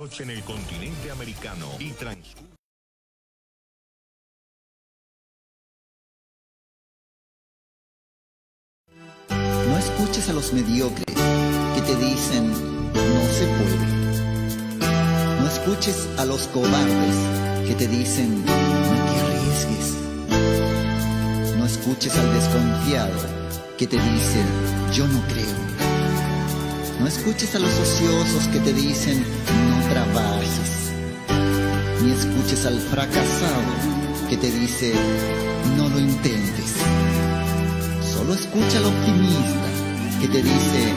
en el continente americano y transcurre. No escuches a los mediocres que te dicen no se puede. No escuches a los cobardes que te dicen no te arriesgues. No escuches al desconfiado que te dice yo no creo. No escuches a los ociosos que te dicen no trabajes. Ni escuches al fracasado que te dice no lo intentes. Solo escucha al optimista que te dice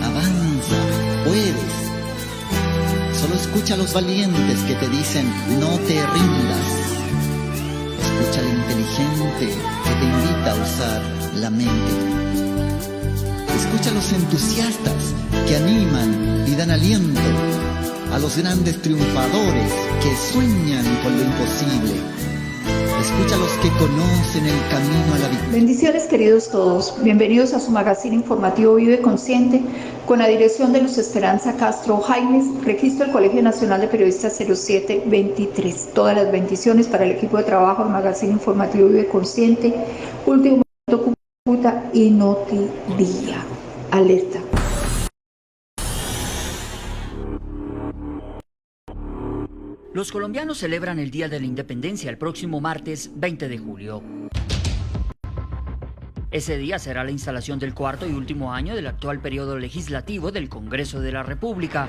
avanza, puedes. Solo escucha a los valientes que te dicen no te rindas. Escucha al inteligente que te invita a usar la mente. Escucha a los entusiastas que animan y dan aliento, a los grandes triunfadores que sueñan con lo imposible. Escucha a los que conocen el camino a la victoria. Bendiciones, queridos todos. Bienvenidos a su magazine informativo Vive Consciente, con la dirección de Luz Esperanza Castro Jaimes, registro del Colegio Nacional de Periodistas 0723. Todas las bendiciones para el equipo de trabajo del magazine informativo Vive Consciente. Último momento, Cúcuta y Notidía. Alerta. Los colombianos celebran el Día de la Independencia el próximo martes 20 de julio. Ese día será la instalación del cuarto y último año del actual periodo legislativo del Congreso de la República.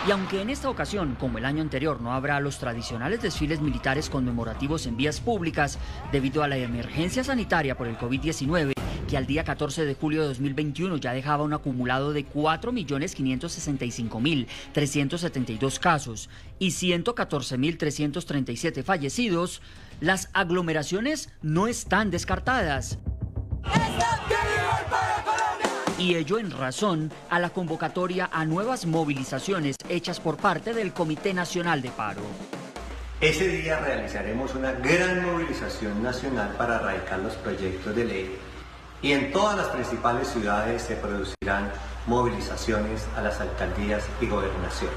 Y aunque en esta ocasión, como el año anterior, no habrá los tradicionales desfiles militares conmemorativos en vías públicas debido a la emergencia sanitaria por el COVID-19, que al día 14 de julio de 2021 ya dejaba un acumulado de 4.565.372 casos y 114.337 fallecidos, las aglomeraciones no están descartadas. Y ello en razón a la convocatoria a nuevas movilizaciones hechas por parte del Comité Nacional de Paro. Ese día realizaremos una gran movilización nacional para erradicar los proyectos de ley y en todas las principales ciudades se producirán movilizaciones a las alcaldías y gobernaciones.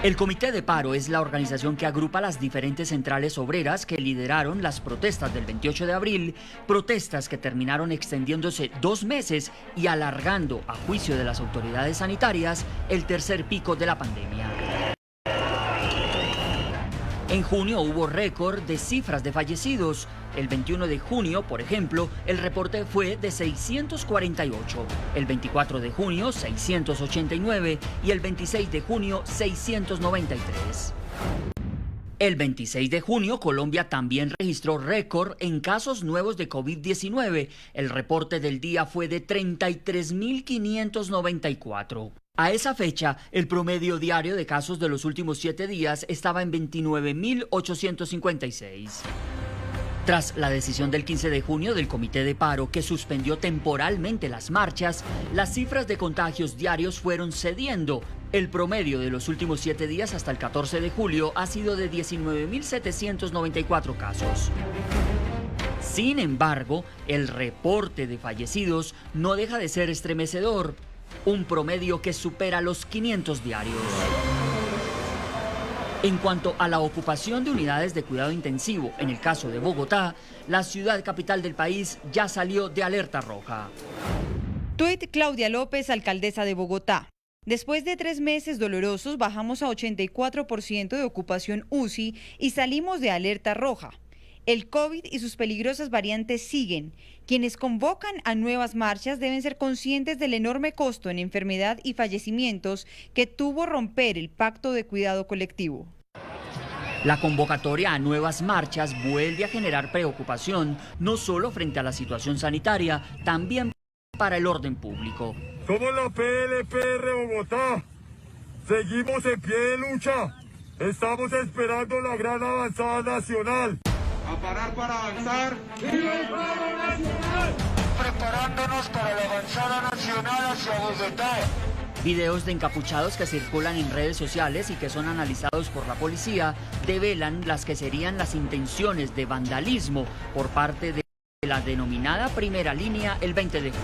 El Comité de Paro es la organización que agrupa las diferentes centrales obreras que lideraron las protestas del 28 de abril, protestas que terminaron extendiéndose 2 meses y alargando, a juicio de las autoridades sanitarias, el tercer pico de la pandemia. En junio hubo récord de cifras de fallecidos. El 21 de junio, por ejemplo, el reporte fue de 648, el 24 de junio 689 y el 26 de junio 693. El 26 de junio, Colombia también registró récord en casos nuevos de COVID-19. El reporte del día fue de 33.594. A esa fecha, el promedio diario de casos de los últimos 7 días estaba en 29.856. Tras la decisión del 15 de junio del Comité de Paro que suspendió temporalmente las marchas, las cifras de contagios diarios fueron cediendo. El promedio de los últimos 7 días hasta el 14 de julio ha sido de 19.794 casos. Sin embargo, el reporte de fallecidos no deja de ser estremecedor, un promedio que supera los 500 diarios. En cuanto a la ocupación de unidades de cuidado intensivo, en el caso de Bogotá, la ciudad capital del país ya salió de alerta roja. Tuit Claudia López, alcaldesa de Bogotá. Después de 3 meses dolorosos, bajamos a 84% de ocupación UCI y salimos de alerta roja. El COVID y sus peligrosas variantes siguen. Quienes convocan a nuevas marchas deben ser conscientes del enorme costo en enfermedad y fallecimientos que tuvo romper el pacto de cuidado colectivo. La convocatoria a nuevas marchas vuelve a generar preocupación, no solo frente a la situación sanitaria, también para el orden público. Somos la PLPR Bogotá. Seguimos en pie de lucha. Estamos esperando la gran avanzada nacional. A parar para avanzar. ¡Viva el paro nacional! Preparándonos para la avanzada nacional hacia Bogotá. Videos de encapuchados que circulan en redes sociales y que son analizados por la policía develan las que serían las intenciones de vandalismo por parte de la denominada Primera Línea el 20 de julio.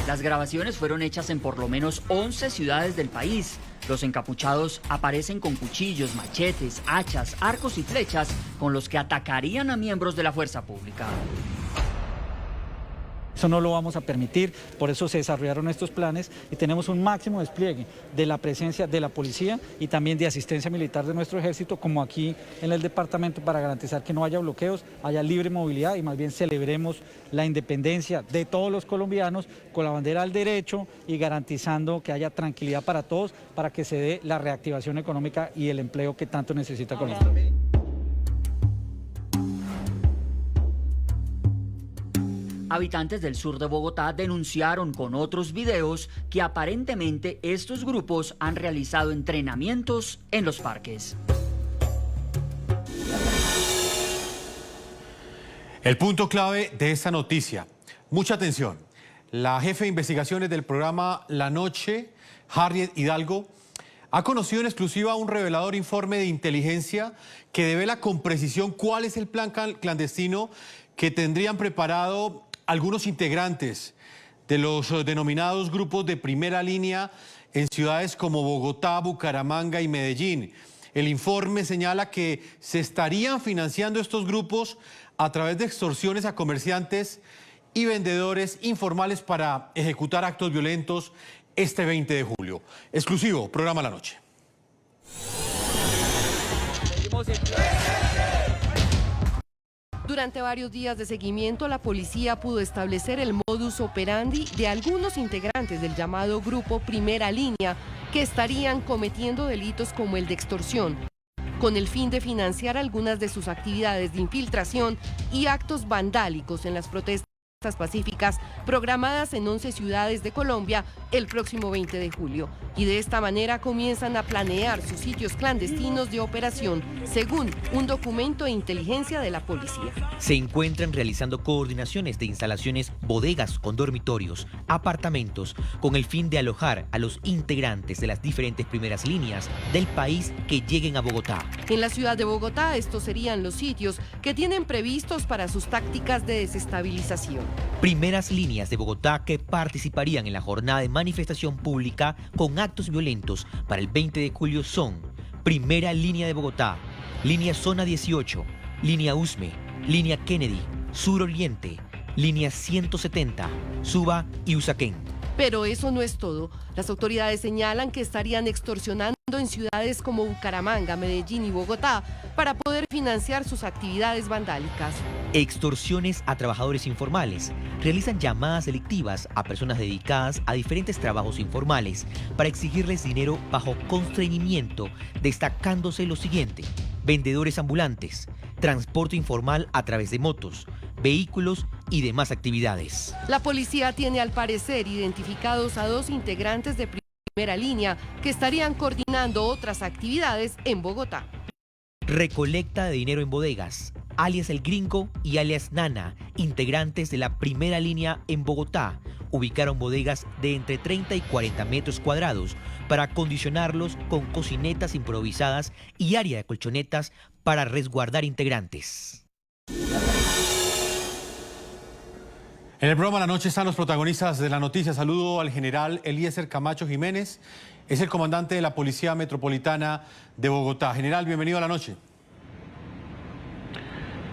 Las grabaciones fueron hechas en por lo menos 11 ciudades del país. Los encapuchados aparecen con cuchillos, machetes, hachas, arcos y flechas con los que atacarían a miembros de la fuerza pública. Eso no lo vamos a permitir, por eso se desarrollaron estos planes y tenemos un máximo despliegue de la presencia de la policía y también de asistencia militar de nuestro ejército, como aquí en el departamento, para garantizar que no haya bloqueos, haya libre movilidad y más bien celebremos la independencia de todos los colombianos con la bandera del derecho y garantizando que haya tranquilidad para todos, para que se dé la reactivación económica y el empleo que tanto necesita Colombia. Habitantes del sur de Bogotá denunciaron con otros videos que aparentemente estos grupos han realizado entrenamientos en los parques. El punto clave de esta noticia, mucha atención. La jefe de investigaciones del programa La Noche, Harriet Hidalgo, ha conocido en exclusiva un revelador informe de inteligencia que devela con precisión cuál es el plan clandestino que tendrían preparado algunos integrantes de los denominados grupos de primera línea en ciudades como Bogotá, Bucaramanga y Medellín. El informe señala que se estarían financiando estos grupos a través de extorsiones a comerciantes y vendedores informales para ejecutar actos violentos este 20 de julio. Exclusivo, programa La Noche. Durante varios días de seguimiento, la policía pudo establecer el modus operandi de algunos integrantes del llamado Grupo Primera Línea que estarían cometiendo delitos como el de extorsión, con el fin de financiar algunas de sus actividades de infiltración y actos vandálicos en las protestas pacíficas programadas en 11 ciudades de Colombia el próximo 20 de julio. Y de esta manera comienzan a planear sus sitios clandestinos de operación, según un documento de inteligencia de la policía. Se encuentran realizando coordinaciones de instalaciones, bodegas con dormitorios, apartamentos, con el fin de alojar a los integrantes de las diferentes primeras líneas del país que lleguen a Bogotá. En la ciudad de Bogotá, estos serían los sitios que tienen previstos para sus tácticas de desestabilización. Primeras líneas de Bogotá que participarían en la jornada de manifestación pública con actos violentos para el 20 de julio son: Primera Línea de Bogotá, Línea Zona 18, Línea Usme, Línea Kennedy, Sur Oriente, Línea 170, Suba y Usaquén. Pero eso no es todo. Las autoridades señalan que estarían extorsionando en ciudades como Bucaramanga, Medellín y Bogotá para poder financiar sus actividades vandálicas. Extorsiones a trabajadores informales. Realizan llamadas delictivas a personas dedicadas a diferentes trabajos informales para exigirles dinero bajo constreñimiento, destacándose lo siguiente: vendedores ambulantes, transporte informal a través de motos, vehículos y demás actividades. La policía tiene al parecer identificados a 2 integrantes de Primera Línea que estarían coordinando otras actividades en Bogotá. Recolecta de dinero en bodegas, alias El Gringo y alias Nana, integrantes de la Primera Línea en Bogotá, ubicaron bodegas de entre 30 y 40 metros cuadrados para acondicionarlos con cocinetas improvisadas y área de colchonetas para resguardar integrantes. En el programa La Noche están los protagonistas de la noticia. Saludo al general Eliezer Camacho Jiménez, es el comandante de la Policía Metropolitana de Bogotá. General, bienvenido a La Noche.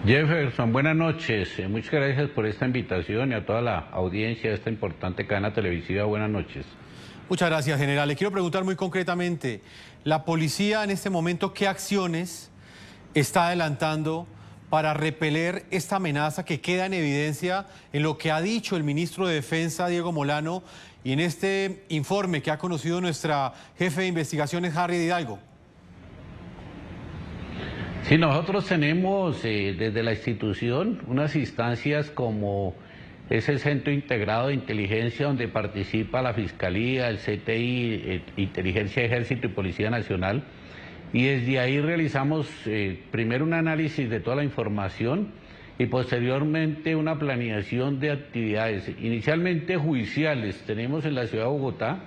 Jefferson, buenas noches. Muchas gracias por esta invitación y a toda la audiencia de esta importante cadena televisiva. Buenas noches. Muchas gracias, general. Le quiero preguntar muy concretamente, la policía en este momento, ¿qué acciones está adelantando para repeler esta amenaza que queda en evidencia en lo que ha dicho el ministro de Defensa, Diego Molano, y en este informe que ha conocido nuestra jefe de investigaciones, Harriet Hidalgo? Sí, nosotros tenemos desde la institución unas instancias como ese Centro Integrado de Inteligencia donde participa la Fiscalía, el CTI, Inteligencia, Ejército y Policía Nacional. Y desde ahí realizamos primero un análisis de toda la información y posteriormente una planeación de actividades, inicialmente judiciales. Tenemos en la ciudad de Bogotá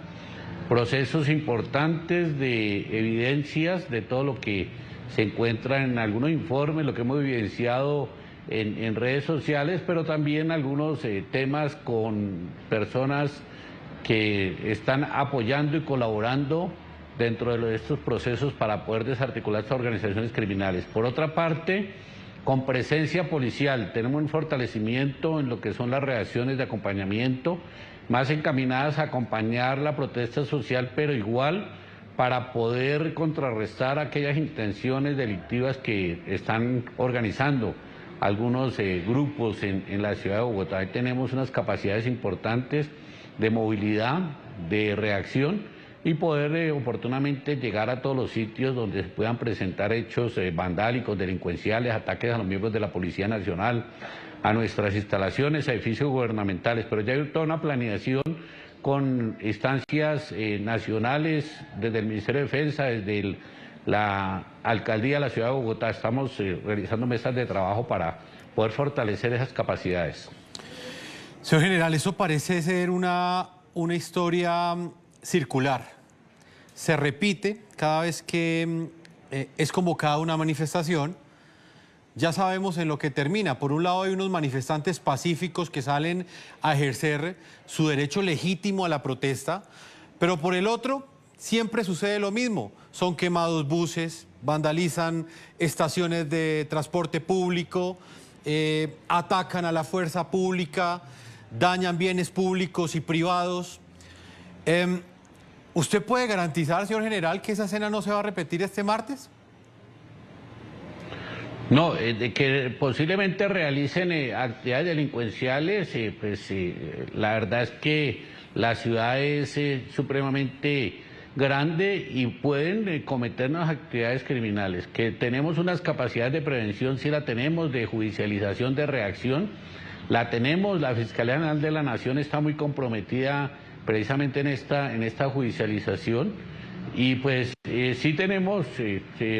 procesos importantes de evidencias de todo lo que se encuentra en algunos informes, lo que hemos evidenciado en redes sociales, pero también algunos temas con personas que están apoyando y colaborando dentro de estos procesos para poder desarticular estas organizaciones criminales. Por otra parte, con presencia policial, tenemos un fortalecimiento en lo que son las reacciones de acompañamiento, más encaminadas a acompañar la protesta social, pero igual para poder contrarrestar aquellas intenciones delictivas que están organizando algunos grupos en la ciudad de Bogotá. Ahí tenemos unas capacidades importantes de movilidad, de reacción, y poder oportunamente llegar a todos los sitios donde se puedan presentar hechos vandálicos, delincuenciales, ataques a los miembros de la Policía Nacional, a nuestras instalaciones, a edificios gubernamentales. Pero ya hay toda una planeación con instancias nacionales, desde el Ministerio de Defensa, desde la Alcaldía de la Ciudad de Bogotá. Estamos realizando mesas de trabajo para poder fortalecer esas capacidades. Señor general, eso parece ser una historia circular. Se repite cada vez que es convocada una manifestación. Ya sabemos en lo que termina. Por un lado hay unos manifestantes pacíficos que salen a ejercer su derecho legítimo a la protesta, pero por el otro siempre sucede lo mismo. Son quemados buses, vandalizan estaciones de transporte público, atacan a la fuerza pública, dañan bienes públicos y privados. ¿Usted puede garantizar, señor general, que esa escena no se va a repetir este martes? No, de que posiblemente realicen actividades delincuenciales, la verdad es que la ciudad es supremamente grande y pueden cometer unas actividades criminales. Que tenemos unas capacidades de prevención, sí la tenemos, de judicialización, de reacción, la tenemos. La Fiscalía General de la Nación está muy comprometida precisamente en esta judicialización, y pues sí tenemos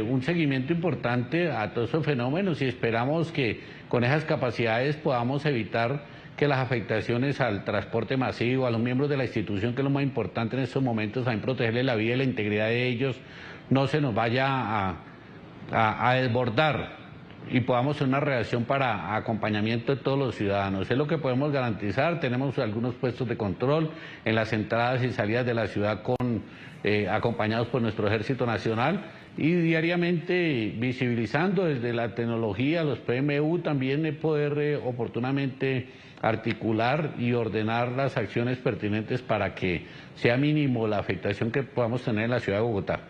un seguimiento importante a todos esos fenómenos, y esperamos que con esas capacidades podamos evitar que las afectaciones al transporte masivo, a los miembros de la institución, que es lo más importante en estos momentos, también protegerles la vida y la integridad de ellos, no se nos vaya a desbordar, y podamos hacer una reacción para acompañamiento de todos los ciudadanos. Es lo que podemos garantizar. Tenemos algunos puestos de control en las entradas y salidas de la ciudad acompañados por nuestro Ejército Nacional, y diariamente visibilizando desde la tecnología, los PMU, también poder oportunamente articular y ordenar las acciones pertinentes para que sea mínimo la afectación que podamos tener en la ciudad de Bogotá.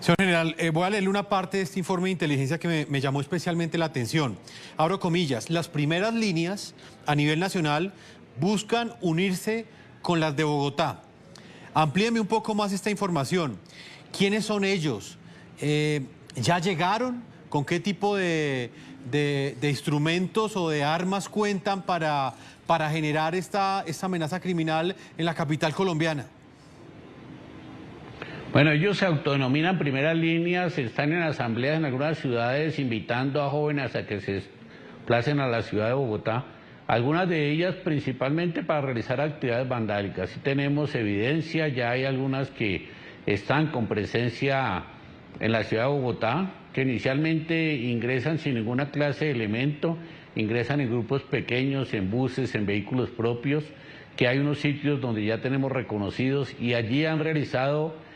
Señor general, voy a leerle una parte de este informe de inteligencia que me llamó especialmente la atención. Abro comillas: las primeras líneas a nivel nacional buscan unirse con las de Bogotá. Amplíeme un poco más esta información. ¿Quiénes son ellos? ¿Ya llegaron? ¿Con qué tipo de instrumentos o de armas cuentan para generar esta amenaza criminal en la capital colombiana? Bueno, ellos se autodenominan primeras líneas, están en asambleas en algunas ciudades invitando a jóvenes a que se desplacen a la ciudad de Bogotá, algunas de ellas principalmente para realizar actividades vandálicas. Sí tenemos evidencia, ya hay algunas que están con presencia en la ciudad de Bogotá, que inicialmente ingresan sin ninguna clase de elemento, ingresan en grupos pequeños, en buses, en vehículos propios, que hay unos sitios donde ya tenemos reconocidos, y allí han realizado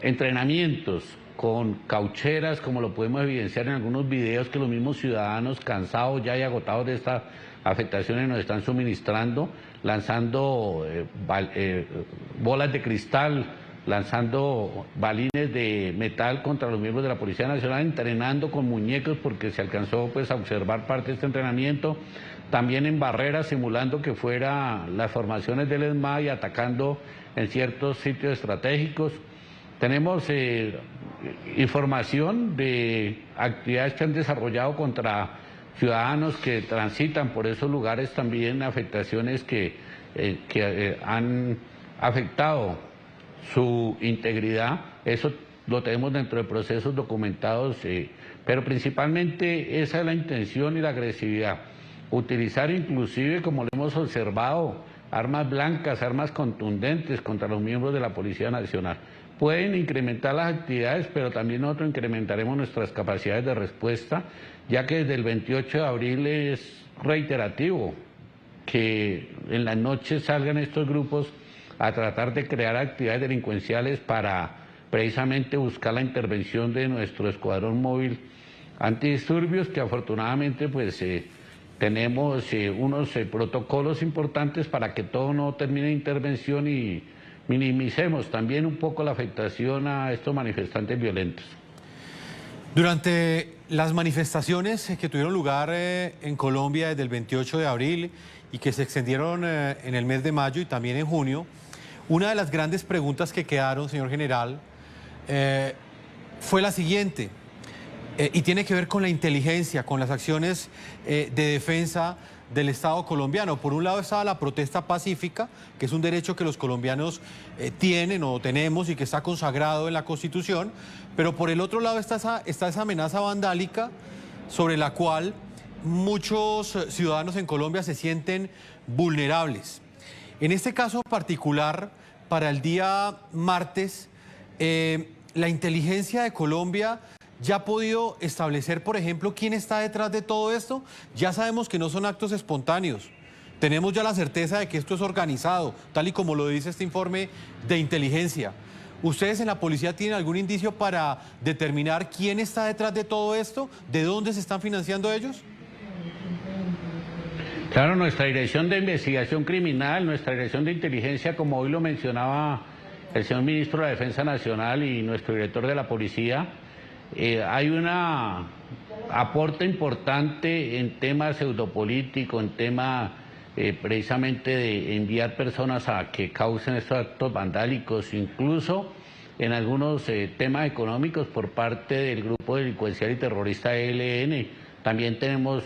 entrenamientos con caucheras, como lo podemos evidenciar en algunos videos que los mismos ciudadanos, cansados ya y agotados de estas afectaciones, nos están suministrando, lanzando bolas de cristal, lanzando balines de metal contra los miembros de la Policía Nacional, entrenando con muñecos, porque se alcanzó pues a observar parte de este entrenamiento, también en barreras, simulando que fuera las formaciones del ESMAD y atacando en ciertos sitios estratégicos. Tenemos información de actividades que han desarrollado contra ciudadanos que transitan por esos lugares, también afectaciones que han afectado su integridad. Eso lo tenemos dentro de procesos documentados, pero principalmente esa es la intención y la agresividad. Utilizar inclusive, como lo hemos observado, armas blancas, armas contundentes contra los miembros de la Policía Nacional. Pueden incrementar las actividades, pero también nosotros incrementaremos nuestras capacidades de respuesta, ya que desde el 28 de abril es reiterativo que en las noches salgan estos grupos a tratar de crear actividades delincuenciales para precisamente buscar la intervención de nuestro escuadrón móvil antidisturbios, que afortunadamente pues tenemos unos protocolos importantes para que todo no termine en intervención y minimicemos también un poco la afectación a estos manifestantes violentos. Durante las manifestaciones que tuvieron lugar en Colombia desde el 28 de abril y que se extendieron en el mes de mayo y también en junio, una de las grandes preguntas que quedaron, señor general, fue la siguiente, y tiene que ver con la inteligencia, con las acciones de defensa del Estado colombiano. Por un lado estaba la protesta pacífica, que es un derecho que los colombianos tienen o tenemos y que está consagrado en la Constitución, pero por el otro lado está esa amenaza vandálica sobre la cual muchos ciudadanos en Colombia se sienten vulnerables. En este caso particular, para el día martes, la inteligencia de Colombia ya ha podido establecer, por ejemplo, quién está detrás de todo esto. Ya sabemos que no son actos espontáneos. Tenemos ya la certeza de que esto es organizado, tal y como lo dice este informe de inteligencia. ¿Ustedes en la policía tienen algún indicio para determinar quién está detrás de todo esto? ¿De dónde se están financiando ellos? Claro, nuestra dirección de investigación criminal, nuestra dirección de inteligencia, como hoy lo mencionaba el señor ministro de la Defensa Nacional y nuestro director de la policía, hay un aporte importante en temas pseudopolíticos, en tema precisamente de enviar personas a que causen estos actos vandálicos, incluso en algunos temas económicos por parte del grupo delincuencial y terrorista ELN. También tenemos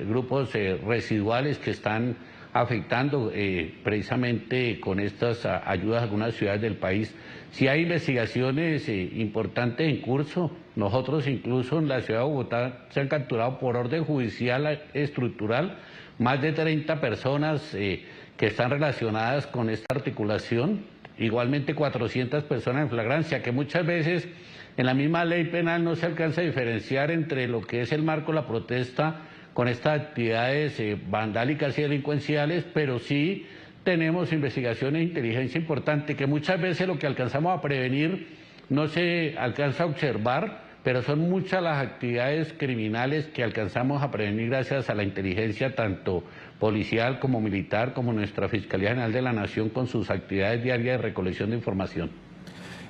grupos residuales que están afectando precisamente con estas ayudas a algunas ciudades del país. Si hay investigaciones importantes en curso, nosotros incluso en la ciudad de Bogotá se han capturado por orden judicial estructural más de 30 personas que están relacionadas con esta articulación, igualmente 400 personas en flagrancia, que muchas veces en la misma ley penal no se alcanza a diferenciar entre lo que es el marco de la protesta con estas actividades vandálicas y delincuenciales, pero sí tenemos investigaciones de inteligencia importante que muchas veces lo que alcanzamos a prevenir no se alcanza a observar, pero son muchas las actividades criminales que alcanzamos a prevenir gracias a la inteligencia tanto policial como militar, como nuestra Fiscalía General de la Nación con sus actividades diarias de recolección de información.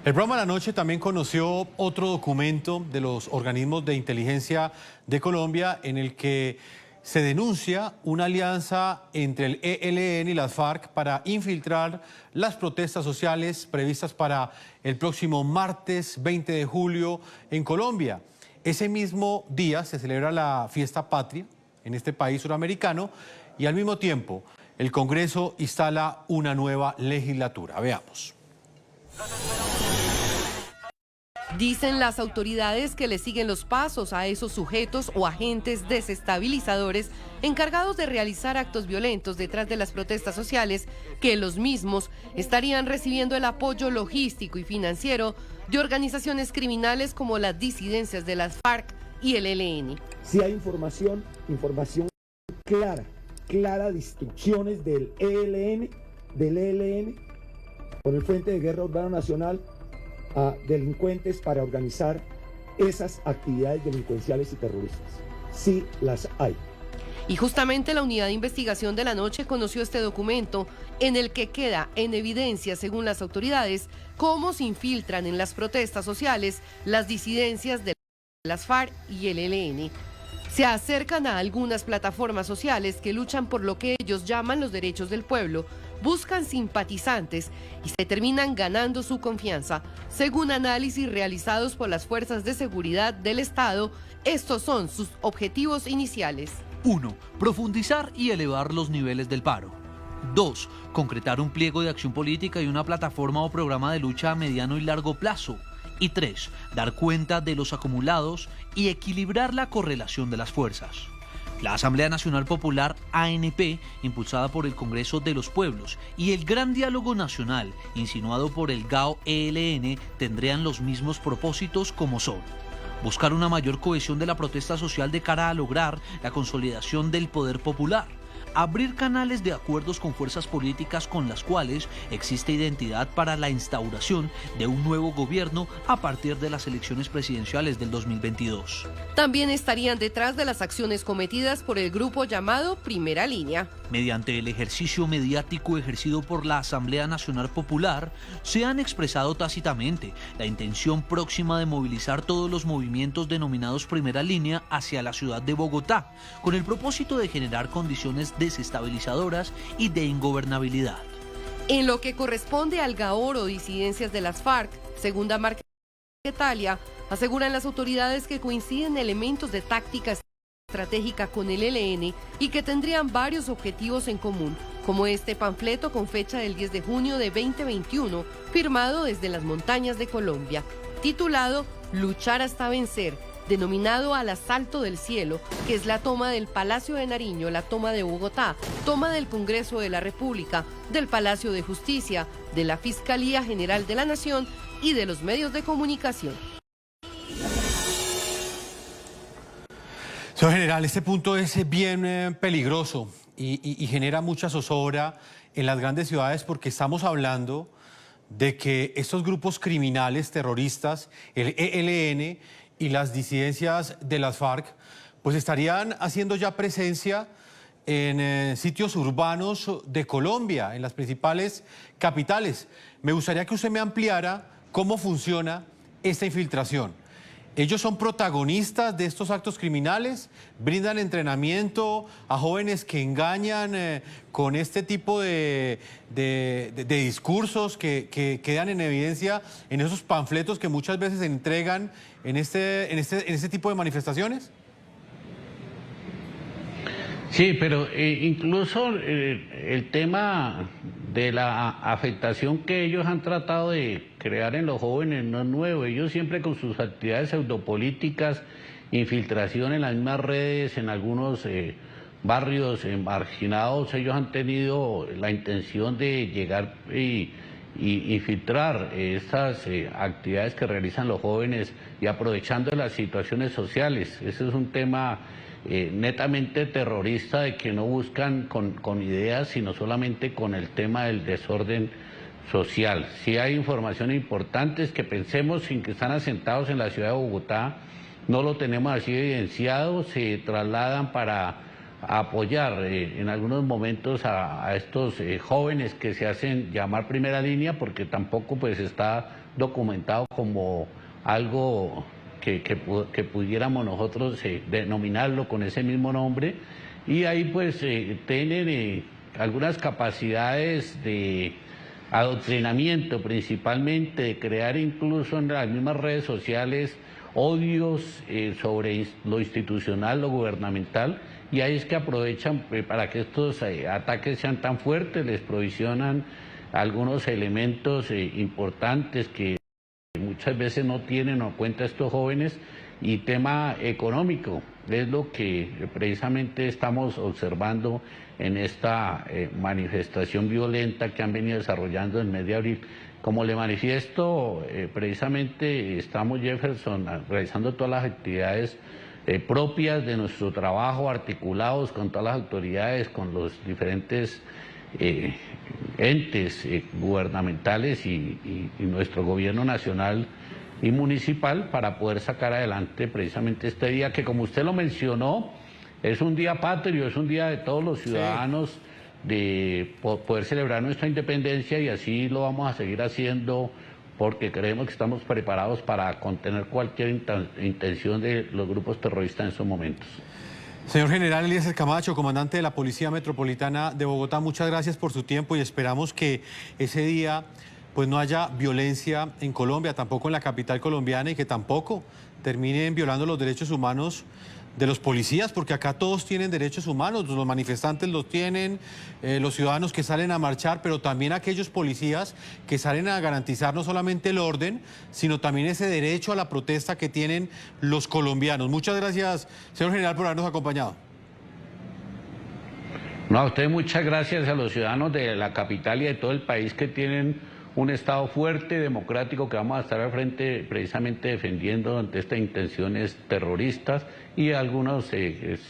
El programa La Noche también conoció otro documento de los organismos de inteligencia de Colombia en el que se denuncia una alianza entre el ELN y las FARC para infiltrar las protestas sociales previstas para el próximo martes 20 de julio en Colombia. Ese mismo día se celebra la fiesta patria en este país suramericano y al mismo tiempo el Congreso instala una nueva legislatura. Veamos. Dicen las autoridades que le siguen los pasos a esos sujetos o agentes desestabilizadores encargados de realizar actos violentos detrás de las protestas sociales, que los mismos estarían recibiendo el apoyo logístico y financiero de organizaciones criminales como las disidencias de las FARC y el ELN. Si hay información clara de instrucciones del ELN con el Frente de Guerra Urbana Nacional a delincuentes para organizar esas actividades delincuenciales y terroristas. Sí las hay. Y justamente la Unidad de Investigación de La Noche conoció este documento en el que queda en evidencia, según las autoridades, cómo se infiltran en las protestas sociales las disidencias de las FARC y el ELN. Se acercan a algunas plataformas sociales que luchan por lo que ellos llaman los derechos del pueblo, buscan simpatizantes y se terminan ganando su confianza. Según análisis realizados por las fuerzas de seguridad del Estado, estos son sus objetivos iniciales. 1. Profundizar y elevar los niveles del paro. 2. Concretar un pliego de acción política y una plataforma o programa de lucha a mediano y largo plazo. Y 3. Dar cuenta de los acumulados y equilibrar la correlación de las fuerzas. La Asamblea Nacional Popular, ANP, impulsada por el Congreso de los Pueblos, y el Gran Diálogo Nacional, insinuado por el GAO-ELN, tendrían los mismos propósitos como son: buscar una mayor cohesión de la protesta social de cara a lograr la consolidación del poder popular, abrir canales de acuerdos con fuerzas políticas con las cuales existe identidad para la instauración de un nuevo gobierno a partir de las elecciones presidenciales del 2022. También estarían detrás de las acciones cometidas por el grupo llamado Primera Línea. Mediante el ejercicio mediático ejercido por la Asamblea Nacional Popular, se han expresado tácitamente la intención próxima de movilizar todos los movimientos denominados Primera Línea hacia la ciudad de Bogotá, con el propósito de generar condiciones desestabilizadoras y de ingobernabilidad. En lo que corresponde al Gaor o disidencias de las FARC, segunda marca Italia, aseguran las autoridades que coinciden elementos de táctica estratégica con el ELN y que tendrían varios objetivos en común, como este panfleto con fecha del 10 de junio de 2021, firmado desde las montañas de Colombia, titulado Luchar hasta vencer, denominado al asalto del cielo, que es la toma del Palacio de Nariño, la toma de Bogotá, toma del Congreso de la República, del Palacio de Justicia, de la Fiscalía General de la Nación y de los medios de comunicación. Señor general, este punto es bien peligroso y genera mucha zozobra en las grandes ciudades porque estamos hablando de que estos grupos criminales terroristas, el ELN y las disidencias de las FARC, pues estarían haciendo ya presencia en sitios urbanos de Colombia, en las principales capitales. Me gustaría que usted me ampliara cómo funciona esta infiltración. ¿Ellos son protagonistas de estos actos criminales? ¿Brindan entrenamiento a jóvenes que engañan con este tipo de discursos que quedan en evidencia en esos panfletos que muchas veces se entregan en este tipo de manifestaciones? Sí, pero incluso el tema de la afectación que ellos han tratado de crear en los jóvenes no es nuevo. Ellos siempre con sus actividades pseudopolíticas, infiltración en las mismas redes, en algunos barrios marginados, ellos han tenido la intención de llegar y infiltrar estas actividades que realizan los jóvenes y aprovechando las situaciones sociales. Ese es un tema netamente terrorista, de que no buscan con ideas, sino solamente con el tema del desorden social. Sí hay información importante que pensemos sin que están asentados en la ciudad de Bogotá, no lo tenemos así evidenciado, se trasladan para apoyar en algunos momentos a estos jóvenes que se hacen llamar Primera Línea, porque tampoco pues está documentado como algo que pudiéramos nosotros denominarlo con ese mismo nombre, y ahí pues tienen algunas capacidades de adoctrinamiento, principalmente de crear incluso en las mismas redes sociales odios sobre lo institucional, lo gubernamental, y ahí es que aprovechan para que estos ataques sean tan fuertes, les provisionan algunos elementos importantes que muchas veces no tienen en cuenta estos jóvenes, y tema económico es lo que precisamente estamos observando en esta manifestación violenta que han venido desarrollando en el mes de abril. Como le manifiesto, precisamente estamos, Jefferson, realizando todas las actividades propias de nuestro trabajo, articulados con todas las autoridades, con los diferentes entes gubernamentales y nuestro gobierno nacional y municipal, para poder sacar adelante precisamente este día que, como usted lo mencionó, es un día patrio, es un día de todos los ciudadanos, sí, de poder celebrar nuestra independencia, y así lo vamos a seguir haciendo porque creemos que estamos preparados para contener cualquier intención de los grupos terroristas en estos momentos. Señor general Eliezer Camacho, comandante de la Policía Metropolitana de Bogotá, muchas gracias por su tiempo y esperamos que ese día pues no haya violencia en Colombia, tampoco en la capital colombiana, y que tampoco terminen violando los derechos humanos de los policías, porque acá todos tienen derechos humanos, los manifestantes los tienen, los ciudadanos que salen a marchar, pero también aquellos policías que salen a garantizar no solamente el orden, sino también ese derecho a la protesta que tienen los colombianos. Muchas gracias, señor general, por habernos acompañado. No, a usted muchas gracias, a los ciudadanos de la capital y de todo el país que tienen un Estado fuerte, democrático, que vamos a estar al frente precisamente defendiendo ante estas intenciones terroristas y algunos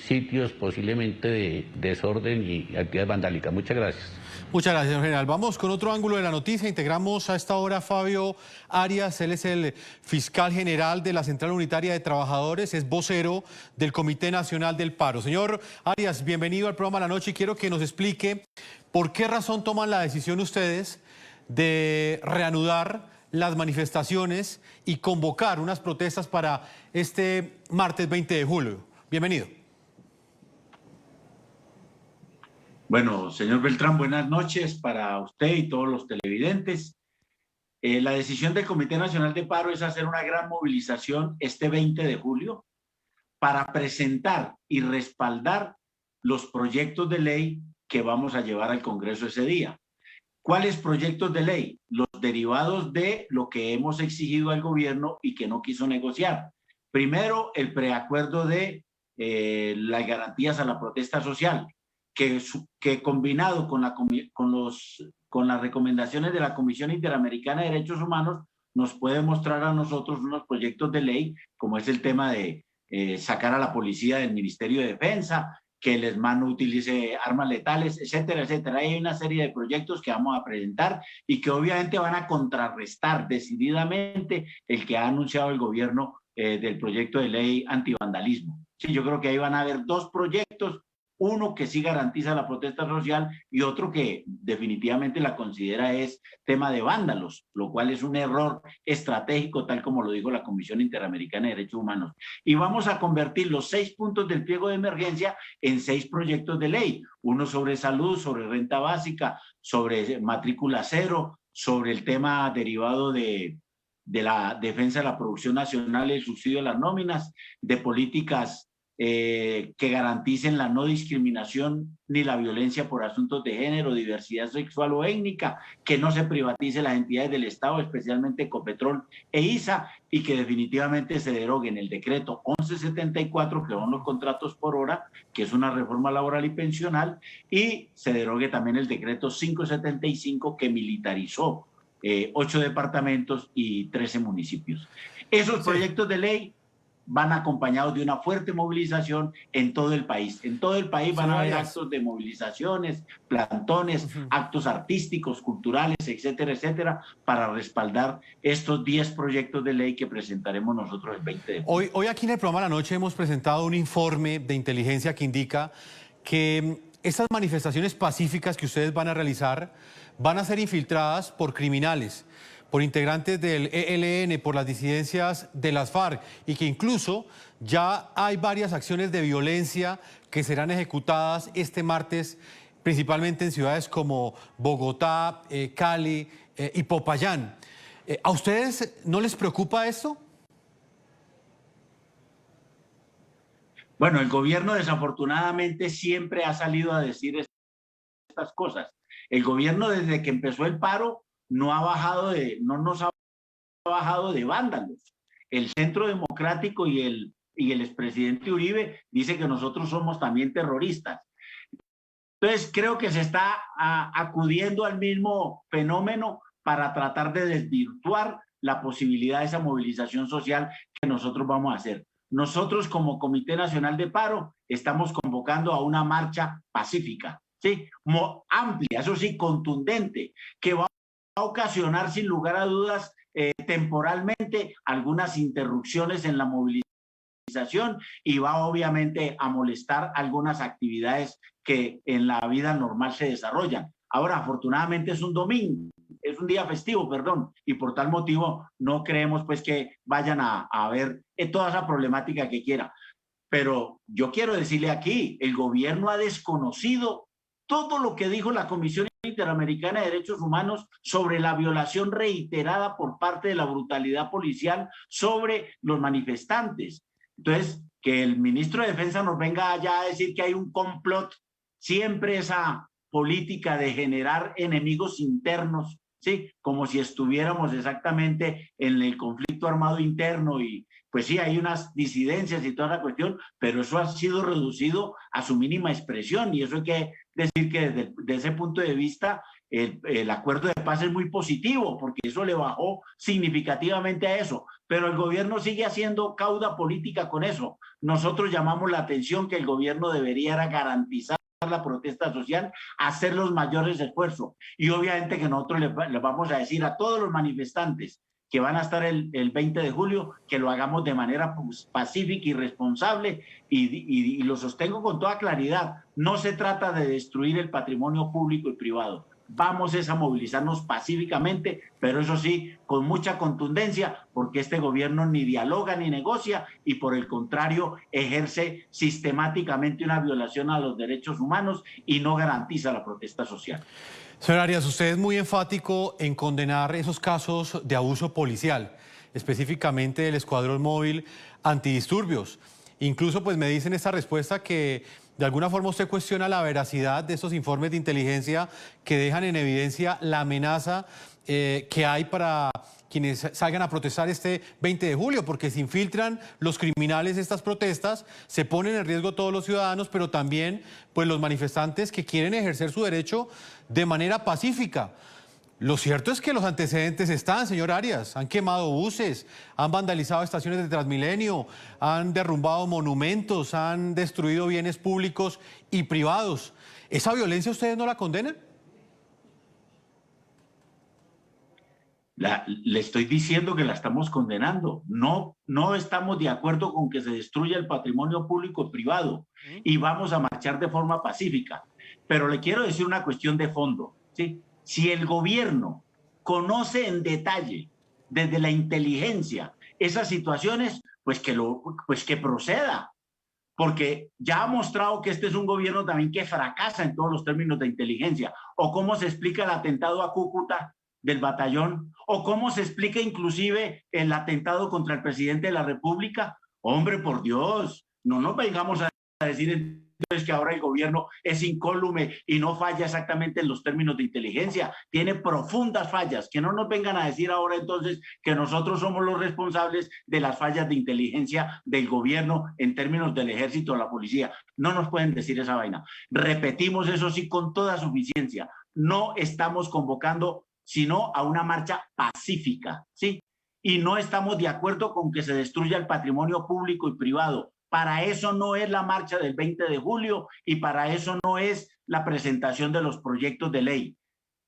sitios posiblemente de desorden y actividades vandálicas. Muchas gracias. Muchas gracias, señor general. Vamos con otro ángulo de la noticia. Integramos a esta hora a Fabio Arias. Él es el fiscal general de la Central Unitaria de Trabajadores, es vocero del Comité Nacional del Paro. Señor Arias, bienvenido al programa La Noche y quiero que nos explique por qué razón toman la decisión ustedes de reanudar las manifestaciones y convocar unas protestas para este martes 20 de julio. Bienvenido. Bueno, señor Beltrán, buenas noches para usted y todos los televidentes. La decisión del Comité Nacional de Paro es hacer una gran movilización este 20 de julio para presentar y respaldar los proyectos de ley que vamos a llevar al Congreso ese día. ¿Cuáles proyectos de ley? Los derivados de lo que hemos exigido al gobierno y que no quiso negociar. Primero, el preacuerdo de las garantías a la protesta social, que combinado con las recomendaciones de la Comisión Interamericana de Derechos Humanos nos puede mostrar a nosotros unos proyectos de ley, como es el tema de sacar a la policía del Ministerio de Defensa, que el ESMAD no utilice armas letales, etcétera, etcétera. Hay una serie de proyectos que vamos a presentar y que obviamente van a contrarrestar decididamente el que ha anunciado el gobierno del proyecto de ley antivandalismo. Sí, yo creo que ahí van a haber dos proyectos, uno que sí garantiza la protesta social y otro que definitivamente la considera es tema de vándalos, lo cual es un error estratégico, tal como lo dijo la Comisión Interamericana de Derechos Humanos. Y vamos a convertir los 6 puntos del pliego de emergencia en 6 proyectos de ley, uno sobre salud, sobre renta básica, sobre matrícula cero, sobre el tema derivado de la defensa de la producción nacional, el subsidio de las nóminas, de políticas que garanticen la no discriminación ni la violencia por asuntos de género, diversidad sexual o étnica, que no se privatice las entidades del Estado, especialmente Ecopetrol e ISA, y que definitivamente se deroguen el decreto 1174, que son los contratos por hora, que es una reforma laboral y pensional, y se derogue también el decreto 575, que militarizó 8 departamentos y 13 municipios. Esos proyectos de ley van acompañados de una fuerte movilización en todo el país. En todo el país van a haber actos de movilizaciones, plantones, actos artísticos, culturales, etcétera, etcétera, para respaldar estos 10 proyectos de ley que presentaremos nosotros el 20 de julio. Hoy aquí en el programa La Noche hemos presentado un informe de inteligencia que indica que estas manifestaciones pacíficas que ustedes van a realizar van a ser infiltradas por criminales, por integrantes del ELN, por las disidencias de las FARC y que incluso ya hay varias acciones de violencia que serán ejecutadas este martes, principalmente en ciudades como Bogotá, Cali y Popayán. ¿A ustedes no les preocupa esto? Bueno, el gobierno desafortunadamente siempre ha salido a decir estas cosas. El gobierno desde que empezó el paro no nos ha bajado de vándalos. El Centro Democrático y el expresidente Uribe dice que nosotros somos también terroristas. Entonces creo que se está acudiendo al mismo fenómeno para tratar de desvirtuar la posibilidad de esa movilización social que nosotros vamos a hacer. Nosotros como Comité Nacional de Paro estamos convocando a una marcha pacífica, ¿sí? Amplia, eso sí, contundente, que va a ocasionar sin lugar a dudas temporalmente algunas interrupciones en la movilización y va obviamente a molestar algunas actividades que en la vida normal se desarrollan. Ahora, afortunadamente es un domingo, es un día festivo, perdón, y por tal motivo no creemos pues que vayan a ver toda esa problemática que quiera. Pero yo quiero decirle aquí, el gobierno ha desconocido todo lo que dijo la Comisión Interamericana de Derechos Humanos sobre la violación reiterada por parte de la brutalidad policial sobre los manifestantes. Entonces, que el ministro de Defensa nos venga allá a decir que hay un complot, siempre esa política de generar enemigos internos, ¿sí? Como si estuviéramos exactamente en el conflicto armado interno y pues sí, hay unas disidencias y toda la cuestión, pero eso ha sido reducido a su mínima expresión y eso hay que decir que desde ese punto de vista el acuerdo de paz es muy positivo porque eso le bajó significativamente a eso, pero el gobierno sigue haciendo cauda política con eso. Nosotros llamamos la atención que el gobierno debería garantizar la protesta social, hacer los mayores esfuerzos, y obviamente que nosotros les vamos a decir a todos los manifestantes que van a estar el 20 de julio, que lo hagamos de manera pacífica y responsable, y lo sostengo con toda claridad. No se trata de destruir el patrimonio público y privado. Vamos a movilizarnos pacíficamente, pero eso sí, con mucha contundencia, porque este gobierno ni dialoga ni negocia y por el contrario ejerce sistemáticamente una violación a los derechos humanos y no garantiza la protesta social. Señor Arias, usted es muy enfático en condenar esos casos de abuso policial, específicamente del Escuadrón Móvil Antidisturbios. Incluso pues me dice en esta respuesta que de alguna forma usted cuestiona la veracidad de esos informes de inteligencia que dejan en evidencia la amenaza que hay para quienes salgan a protestar este 20 de julio, porque se infiltran los criminales de estas protestas, se ponen en riesgo todos los ciudadanos, pero también pues los manifestantes que quieren ejercer su derecho de manera pacífica. Lo cierto es que los antecedentes están, señor Arias. Han quemado buses, han vandalizado estaciones de Transmilenio, han derrumbado monumentos, han destruido bienes públicos y privados. ¿Esa violencia ustedes no la condenan? Le estoy diciendo que la estamos condenando. No estamos de acuerdo con que se destruya el patrimonio público y privado y vamos a marchar de forma pacífica. Pero le quiero decir una cuestión de fondo, ¿sí? Si el gobierno conoce en detalle, desde la inteligencia, esas situaciones, pues que proceda. Porque ya ha mostrado que este es un gobierno también que fracasa en todos los términos de inteligencia. O cómo se explica el atentado a Cúcuta del batallón, o cómo se explica inclusive el atentado contra el presidente de la República. Hombre, por Dios, no nos vengamos a decir entonces que ahora el gobierno es incólume y no falla exactamente en los términos de inteligencia, tiene profundas fallas. Que no nos vengan a decir ahora entonces que nosotros somos los responsables de las fallas de inteligencia del gobierno en términos del ejército o la policía. No nos pueden decir esa vaina. Repetimos eso sí con toda suficiencia. No estamos convocando sino a una marcha pacífica, ¿sí? Y no estamos de acuerdo con que se destruya el patrimonio público y privado. Para eso no es la marcha del 20 de julio y para eso no es la presentación de los proyectos de ley.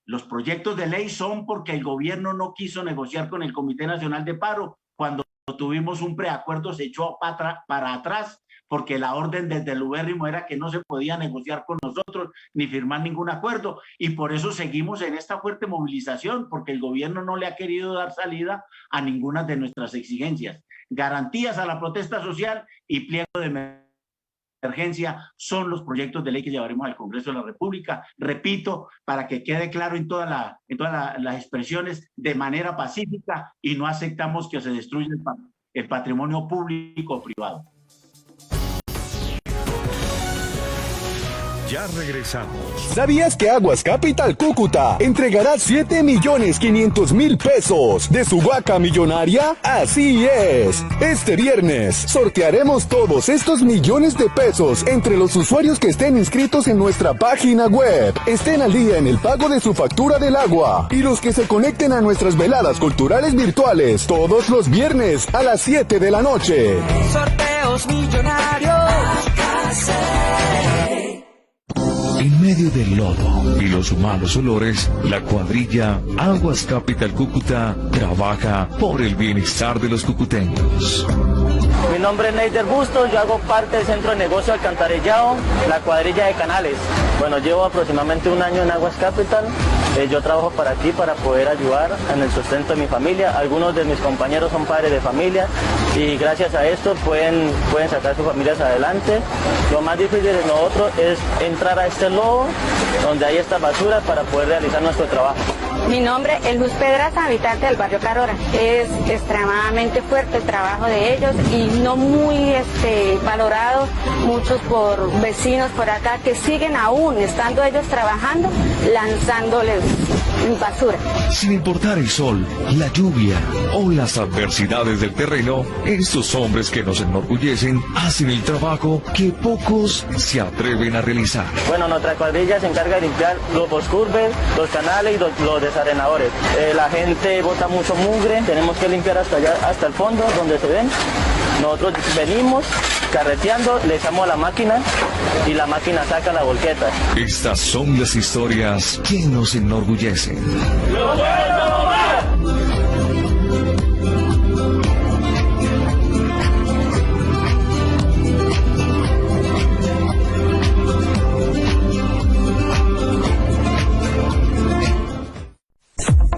Los proyectos de ley son porque el gobierno no quiso negociar con el Comité Nacional de Paro. Cuando tuvimos un preacuerdo se echó para atrás porque la orden desde el ubérrimo era que no se podía negociar con nosotros ni firmar ningún acuerdo, y por eso seguimos en esta fuerte movilización, porque el gobierno no le ha querido dar salida a ninguna de nuestras exigencias. Garantías a la protesta social y pliego de emergencia son los proyectos de ley que llevaremos al Congreso de la República. Repito, para que quede claro en todas las expresiones, de manera pacífica, y no aceptamos que se destruya el patrimonio público o privado. Ya regresamos. ¿Sabías que Aguas Capital Cúcuta entregará 7.500.000 pesos de su vaca millonaria? Así es. Este viernes sortearemos todos estos millones de pesos entre los usuarios que estén inscritos en nuestra página web, estén al día en el pago de su factura del agua y los que se conecten a nuestras veladas culturales virtuales todos los viernes a las 7 de la noche. Sorteos millonarios. En medio del lodo y los malos olores, la cuadrilla Aguas Capital Cúcuta trabaja por el bienestar de los cucuteños. Mi nombre es Neider Bustos, yo hago parte del Centro de Negocio Alcantarillado, la cuadrilla de Canales. Bueno, llevo aproximadamente un año en Aguas Capital. Yo trabajo para aquí para poder ayudar en el sustento de mi familia. Algunos de mis compañeros son padres de familia y gracias a esto pueden sacar sus familias adelante. Lo más difícil de nosotros es entrar a este lodo donde hay esta basura para poder realizar nuestro trabajo. Mi nombre es Luz Pedraza, habitante del barrio Carora. Es extremadamente fuerte el trabajo de ellos y no muy valorado muchos por vecinos por acá que siguen aún, estando ellos trabajando, lanzándoles basura. Sin importar el sol, la lluvia o las adversidades del terreno, estos hombres que nos enorgullecen hacen el trabajo que pocos se atreven a realizar. Bueno, nuestra cuadrilla se encarga de limpiar los boscurbes, los canales y los desarenadores. La gente bota mucho mugre, tenemos que limpiar hasta allá, hasta el fondo, donde se ven. Nosotros venimos carreteando, le echamos a la máquina y la máquina saca la volqueta. Estas son las historias que nos enorgullecen.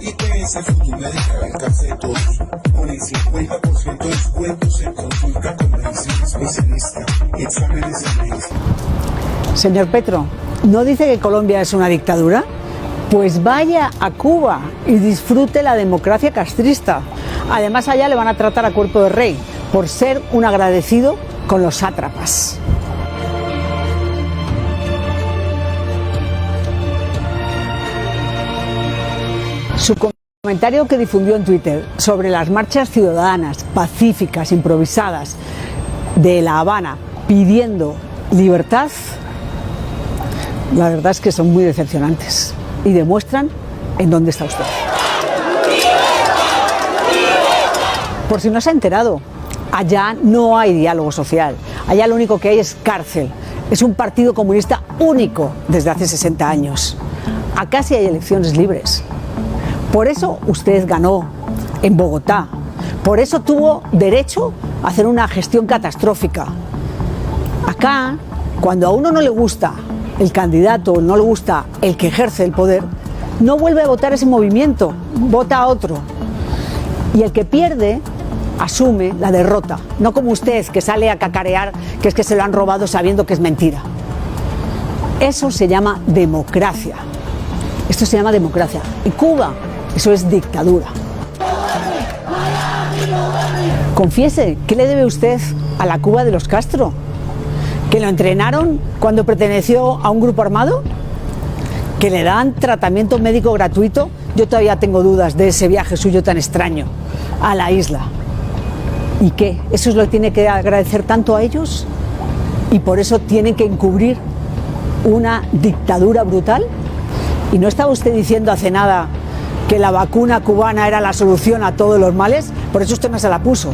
IPS Futumédica al alcance de todos, con el 50% de descuentos en consulta con medicina especialista, exámenes de medicina. Señor Petro, ¿no dice que Colombia es una dictadura? Pues vaya a Cuba y disfrute la democracia castrista. Además allá le van a tratar a cuerpo de rey por ser un agradecido con los sátrapas. Su comentario que difundió en Twitter sobre las marchas ciudadanas, pacíficas, improvisadas de La Habana pidiendo libertad, la verdad es que son muy decepcionantes y demuestran en dónde está usted. Por si no se ha enterado, allá no hay diálogo social, allá lo único que hay es cárcel. Es un partido comunista único desde hace 60 años. Acá sí hay elecciones libres. Por eso usted ganó en Bogotá. Por eso tuvo derecho a hacer una gestión catastrófica. Acá, cuando a uno no le gusta el candidato, no le gusta el que ejerce el poder, no vuelve a votar ese movimiento, vota a otro. Y el que pierde asume la derrota, no como usted que sale a cacarear que es que se lo han robado sabiendo que es mentira. Eso se llama democracia. Esto se llama democracia. Y Cuba, eso es dictadura. Confiese, ¿qué le debe usted a la Cuba de los Castro? ¿Que lo entrenaron cuando perteneció a un grupo armado? ¿Que le dan tratamiento médico gratuito? Yo todavía tengo dudas de ese viaje suyo tan extraño a la isla. ¿Y qué? ¿Eso lo tiene que agradecer tanto a ellos? ¿Y por eso tienen que encubrir una dictadura brutal? ¿Y no estaba usted diciendo hace nada que la vacuna cubana era la solución a todos los males? Por eso usted no se la puso.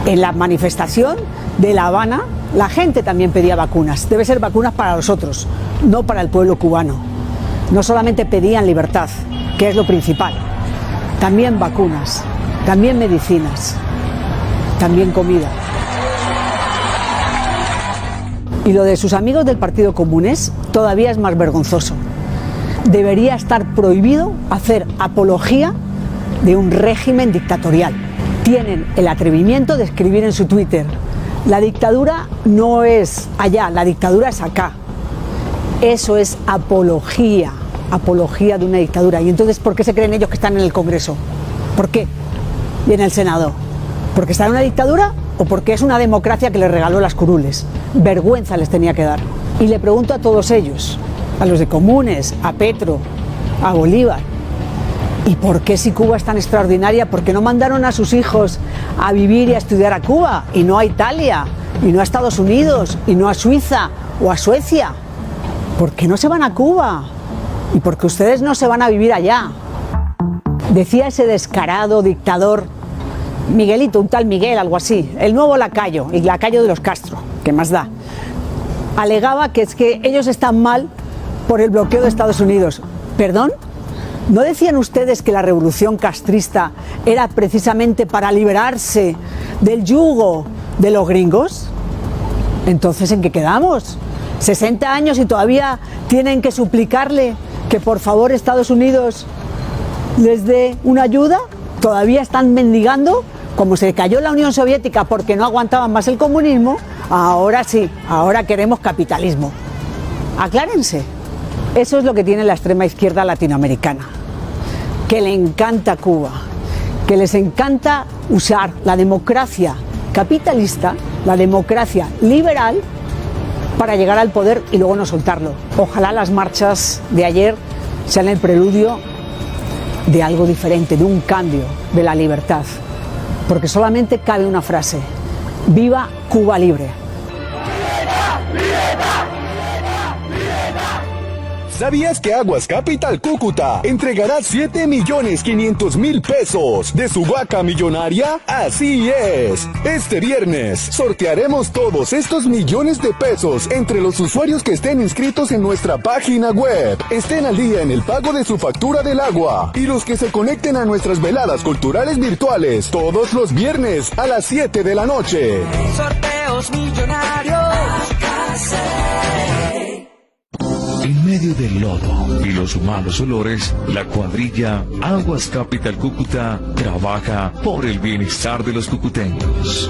En la manifestación de La Habana, la gente también pedía vacunas. Debe ser vacunas para los otros, no para el pueblo cubano. No solamente pedían libertad, que es lo principal. También vacunas, también medicinas, también comida. Y lo de sus amigos del Partido Comunes todavía es más vergonzoso. Debería estar prohibido hacer apología de un régimen dictatorial. Tienen el atrevimiento de escribir en su Twitter: la dictadura no es allá, la dictadura es acá. Eso es apología, apología de una dictadura. ¿Y entonces por qué se creen ellos que están en el Congreso? ¿Por qué? Y en el Senado. ¿Porque está en una dictadura o porque es una democracia que les regaló las curules? Vergüenza les tenía que dar. Y le pregunto a todos ellos, a los de Comunes, a Petro, a Bolívar, ¿y por qué si Cuba es tan extraordinaria? ¿Por qué no mandaron a sus hijos a vivir y a estudiar a Cuba y no a Italia y no a Estados Unidos y no a Suiza o a Suecia? ¿Por qué no se van a Cuba? ¿Y por qué ustedes no se van a vivir allá? Decía ese descarado dictador Miguelito, un tal Miguel, algo así, el nuevo lacayo, y lacayo de los Castro, ¿qué más da? Alegaba que es que ellos están mal por el bloqueo de Estados Unidos. ¿Perdón? ¿No decían ustedes que la revolución castrista era precisamente para liberarse del yugo de los gringos? Entonces, ¿en qué quedamos? 60 años y todavía tienen que suplicarle que por favor Estados Unidos les dé una ayuda. Todavía están mendigando. Como se cayó la Unión Soviética porque no aguantaban más el comunismo, ahora sí, ahora queremos capitalismo. Aclárense. Eso es lo que tiene la extrema izquierda latinoamericana. que le encanta Cuba, que les encanta usar la democracia capitalista, la democracia liberal, para llegar al poder y luego no soltarlo. Ojalá las marchas de ayer sean el preludio de algo diferente, de un cambio, de la libertad. Porque solamente cabe una frase: ¡viva Cuba libre! ¿Sabías que Aguas Capital Cúcuta entregará 7.500.000 pesos de su vaca millonaria? Así es. Este viernes sortearemos todos estos millones de pesos entre los usuarios que estén inscritos en nuestra página web, estén al día en el pago de su factura del agua y los que se conecten a nuestras veladas culturales virtuales todos los viernes a las 7 de la noche. Sorteos millonarios. En medio del lodo y los malos olores, la cuadrilla Aguas Capital Cúcuta trabaja por el bienestar de los cucuteños.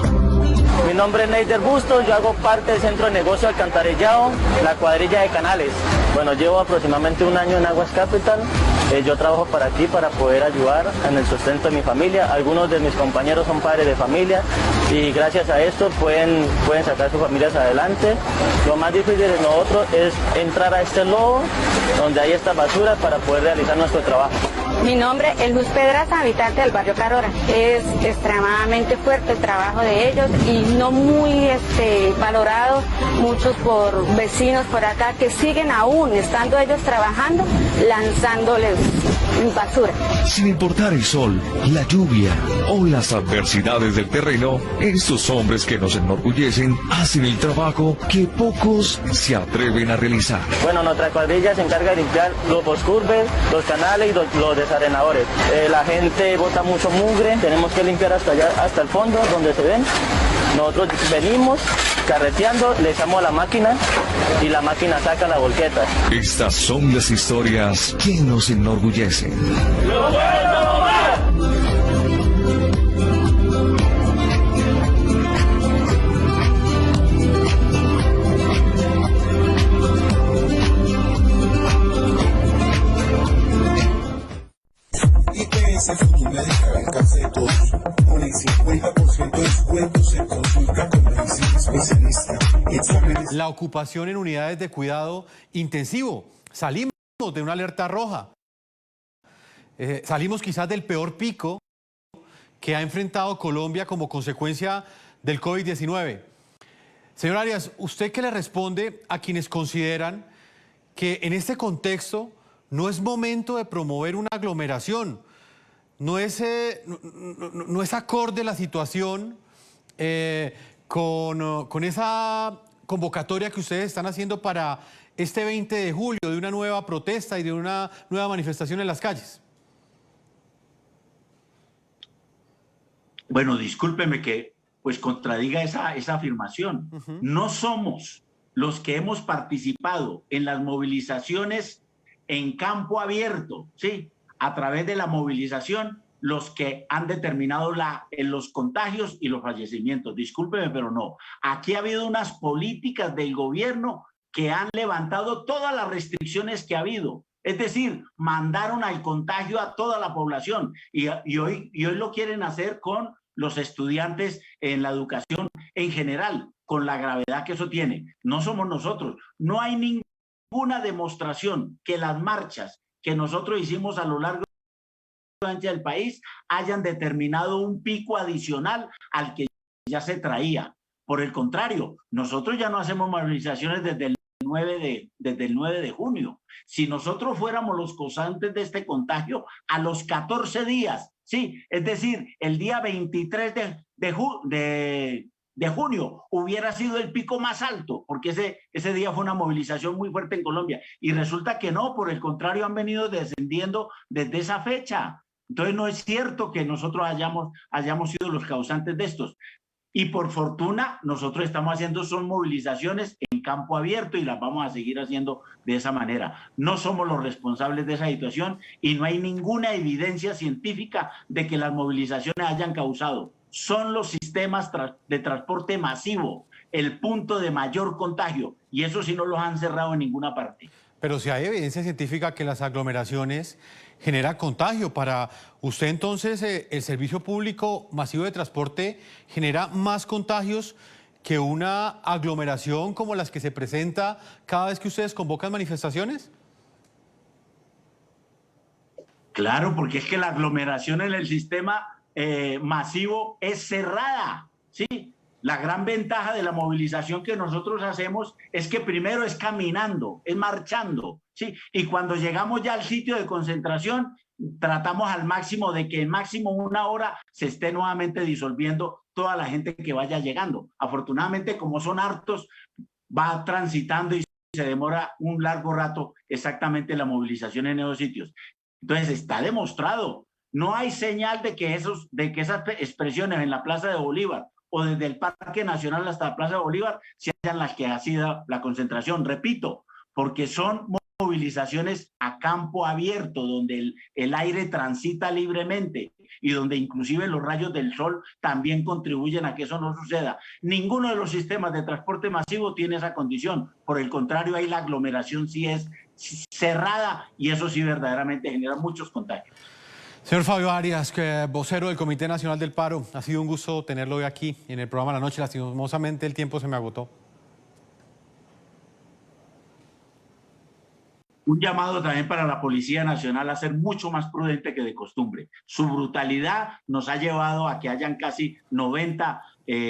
Mi nombre es Neider Bustos, yo hago parte del Centro de Negocio Alcantarillado, la cuadrilla de Canales. Bueno, llevo aproximadamente un año en Aguas Capital. Yo trabajo para aquí para poder ayudar en el sustento de mi familia. Algunos de mis compañeros son padres de familia y gracias a esto pueden sacar sus familias adelante. Lo más difícil de nosotros es entrar a este lodo donde hay esta basura para poder realizar nuestro trabajo. Mi nombre es Luz Pedraza, habitante del barrio Carora. Es extremadamente fuerte el trabajo de ellos y no muy valorado, muchos por vecinos por acá que siguen aún, estando ellos trabajando, lanzándoles basura. Sin importar el sol, la lluvia o las adversidades del terreno, estos hombres que nos enorgullecen hacen el trabajo que pocos se atreven a realizar. Bueno, nuestra cuadrilla se encarga de limpiar los boscurbes, los canales y los desarenadores. La gente bota mucho mugre, tenemos que limpiar hasta allá, hasta el fondo donde se ven. Nosotros venimos carreteando, le echamos a la máquina y la máquina saca la volqueta. Estas son las historias que nos enorgullecen. IPS Futumédica al alcance de todos, con el 50% de descuentos en consulta con medicina especialista, exámenes. La ocupación en unidades de cuidado intensivo. Salimos de una alerta roja. Salimos quizás del peor pico que ha enfrentado Colombia como consecuencia del COVID-19. Señor Arias, ¿usted qué le responde a quienes consideran que en este contexto no es momento de promover una aglomeración? No es acorde la situación con esa convocatoria que ustedes están haciendo para este 20 de julio de una nueva protesta y de una nueva manifestación en las calles. Bueno, discúlpeme que pues contradiga esa afirmación. No somos los que hemos participado en las movilizaciones en campo abierto, ¿sí? A través de la movilización, los que han determinado los contagios y los fallecimientos. Discúlpeme, pero no. Aquí ha habido unas políticas del gobierno que han levantado todas las restricciones que ha habido. Es decir, mandaron al contagio a toda la población y hoy lo quieren hacer con los estudiantes en la educación en general, con la gravedad que eso tiene. No somos nosotros. No hay ninguna demostración que las marchas que nosotros hicimos a lo largo del país hayan determinado un pico adicional al que ya se traía. Por el contrario, nosotros ya no hacemos movilizaciones desde el 9 de junio. Si nosotros fuéramos los causantes de este contagio, a los 14 días, sí, es decir, el día 23 de junio hubiera sido el pico más alto, porque ese día fue una movilización muy fuerte en Colombia. Y resulta que no, por el contrario, han venido descendiendo desde esa fecha. Entonces no es cierto que nosotros hayamos sido los causantes de estos. Y por fortuna, nosotros estamos haciendo son movilizaciones en campo abierto y las vamos a seguir haciendo de esa manera. No somos los responsables de esa situación y no hay ninguna evidencia científica de que las movilizaciones hayan causado. Son los sistemas de transporte masivo el punto de mayor contagio y eso sí no los han cerrado en ninguna parte. Pero si hay evidencia científica que las aglomeraciones genera contagio. Para usted entonces el servicio público masivo de transporte genera más contagios que una aglomeración como las que se presenta cada vez que ustedes convocan manifestaciones. Claro, porque es que la aglomeración en el sistema masivo es cerrada, ¿sí? La gran ventaja de la movilización que nosotros hacemos es que primero es caminando, es marchando, ¿sí? Y cuando llegamos ya al sitio de concentración, tratamos al máximo de que en máximo 1 hora se esté nuevamente disolviendo toda la gente que vaya llegando. Afortunadamente, como son hartos, va transitando y se demora un largo rato exactamente la movilización en esos sitios. Entonces está demostrado, no hay señal de que esas expresiones en la Plaza de Bolívar o desde el Parque Nacional hasta la Plaza de Bolívar sean las que ha sido la concentración. Repito, porque son movilizaciones a campo abierto, donde el aire transita libremente y donde inclusive los rayos del sol también contribuyen a que eso no suceda. Ninguno de los sistemas de transporte masivo tiene esa condición. Por el contrario, ahí la aglomeración sí es cerrada y eso sí verdaderamente genera muchos contagios. Señor Fabio Arias, vocero del Comité Nacional del Paro, ha sido un gusto tenerlo hoy aquí en el programa La Noche. Lastimosamente el tiempo se me agotó. Un llamado también para la Policía Nacional a ser mucho más prudente que de costumbre. Su brutalidad nos ha llevado a que hayan casi 90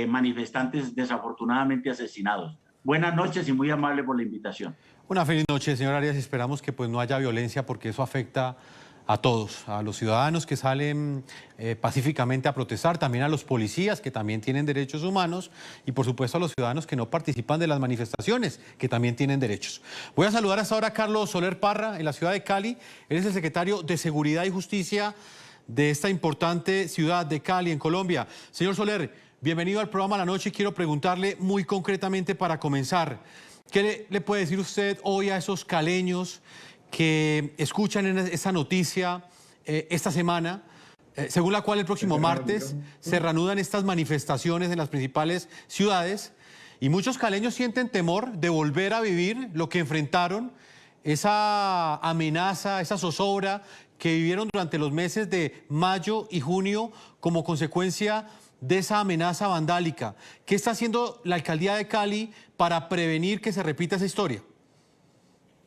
manifestantes desafortunadamente asesinados. Buenas noches y muy amable por la invitación. Una feliz noche, señor Arias. Esperamos que no haya violencia porque eso afecta a todos, a los ciudadanos que salen pacíficamente a protestar, también a los policías que también tienen derechos humanos y por supuesto a los ciudadanos que no participan de las manifestaciones, que también tienen derechos. Voy a saludar hasta ahora a Carlos Soler Parra en la ciudad de Cali. Él es el secretario de Seguridad y Justicia de esta importante ciudad de Cali, en Colombia. Señor Soler, bienvenido al programa La Noche y quiero preguntarle muy concretamente para comenzar, ¿qué le puede decir usted hoy a esos caleños que escuchan esa noticia esta semana, según la cual el próximo martes se reanudan estas manifestaciones en las principales ciudades y muchos caleños sienten temor de volver a vivir lo que enfrentaron, esa amenaza, esa zozobra que vivieron durante los meses de mayo y junio como consecuencia de esa amenaza vandálica? ¿Qué está haciendo la alcaldía de Cali para prevenir que se repita esa historia?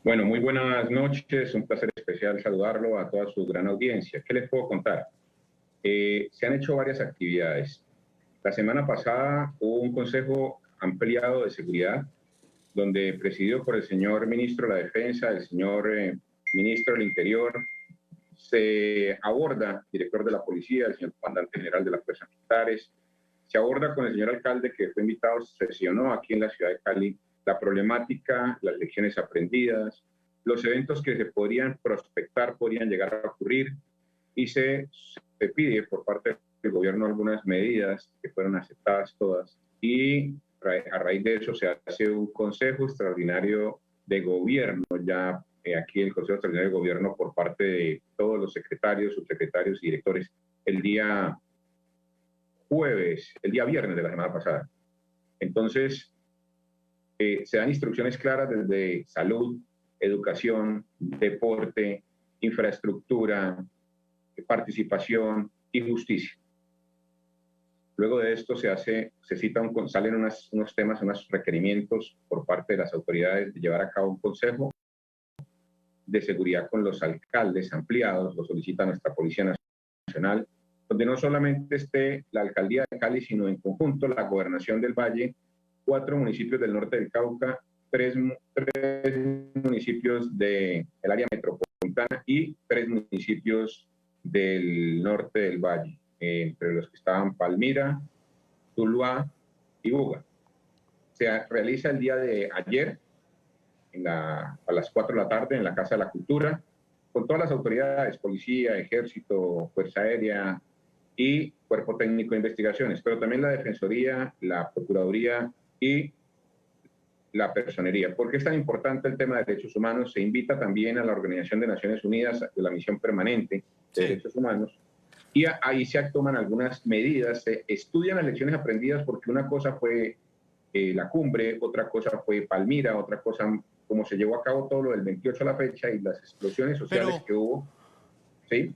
Bueno, muy buenas noches, un placer especial saludarlo a toda su gran audiencia. ¿Qué les puedo contar? Se han hecho varias actividades. La semana pasada hubo un consejo ampliado de seguridad, donde presidido por el señor ministro de la Defensa, el señor ministro del Interior, se aborda, director de la policía, el señor comandante general de las fuerzas militares, se aborda con el señor alcalde que fue invitado, sesionó aquí en la ciudad de Cali, la problemática, las lecciones aprendidas, los eventos que se podrían prospectar, podrían llegar a ocurrir, y se pide por parte del gobierno algunas medidas que fueron aceptadas todas, y a raíz de eso se hace un consejo extraordinario de gobierno, ya aquí el consejo extraordinario de gobierno por parte de todos los secretarios, subsecretarios y directores, el día viernes de la semana pasada. Entonces, se dan instrucciones claras desde salud, educación, deporte, infraestructura, participación y justicia. Luego de esto salen unos temas, unos requerimientos por parte de las autoridades de llevar a cabo un consejo de seguridad con los alcaldes ampliados, lo solicita nuestra Policía Nacional, donde no solamente esté la alcaldía de Cali, sino en conjunto la gobernación del Valle, 4 municipios del norte del Cauca, 3 municipios del área metropolitana y 3 municipios del norte del Valle, entre los que estaban Palmira, Tuluá y Buga. Se realiza el día de ayer, a las 4 de la tarde, en la Casa de la Cultura, con todas las autoridades, policía, ejército, fuerza aérea y cuerpo técnico de investigaciones, pero también la Defensoría, la Procuraduría y la Personería. ¿Por qué es tan importante el tema de derechos humanos? Se invita también a la Organización de Naciones Unidas, de la Misión Permanente de Derechos Humanos, y ahí se toman algunas medidas, se estudian las lecciones aprendidas, porque una cosa fue la cumbre, otra cosa fue Palmira, otra cosa, como se llevó a cabo todo lo del 28 a la fecha y las explosiones sociales que hubo. ¿sí?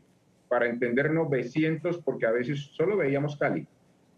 Para entender 900, porque a veces solo veíamos Cali.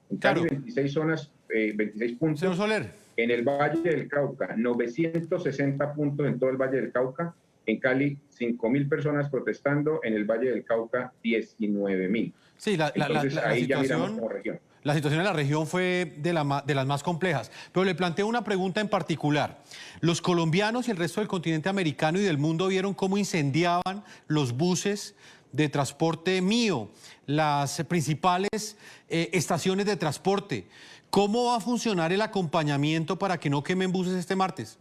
En Cali, 26 zonas, 26 puntos. Señor Soler. En el Valle del Cauca, 960 puntos en todo el Valle del Cauca. En Cali, 5.000 personas protestando. En el Valle del Cauca, 19.000. Sí, Entonces, ahí ya miramos como región. La situación en la región fue de las más complejas. Pero le planteo una pregunta en particular. Los colombianos y el resto del continente americano y del mundo vieron cómo incendiaban los buses de transporte mío, las principales estaciones de transporte. ¿Cómo va a funcionar el acompañamiento para que no quemen buses este martes?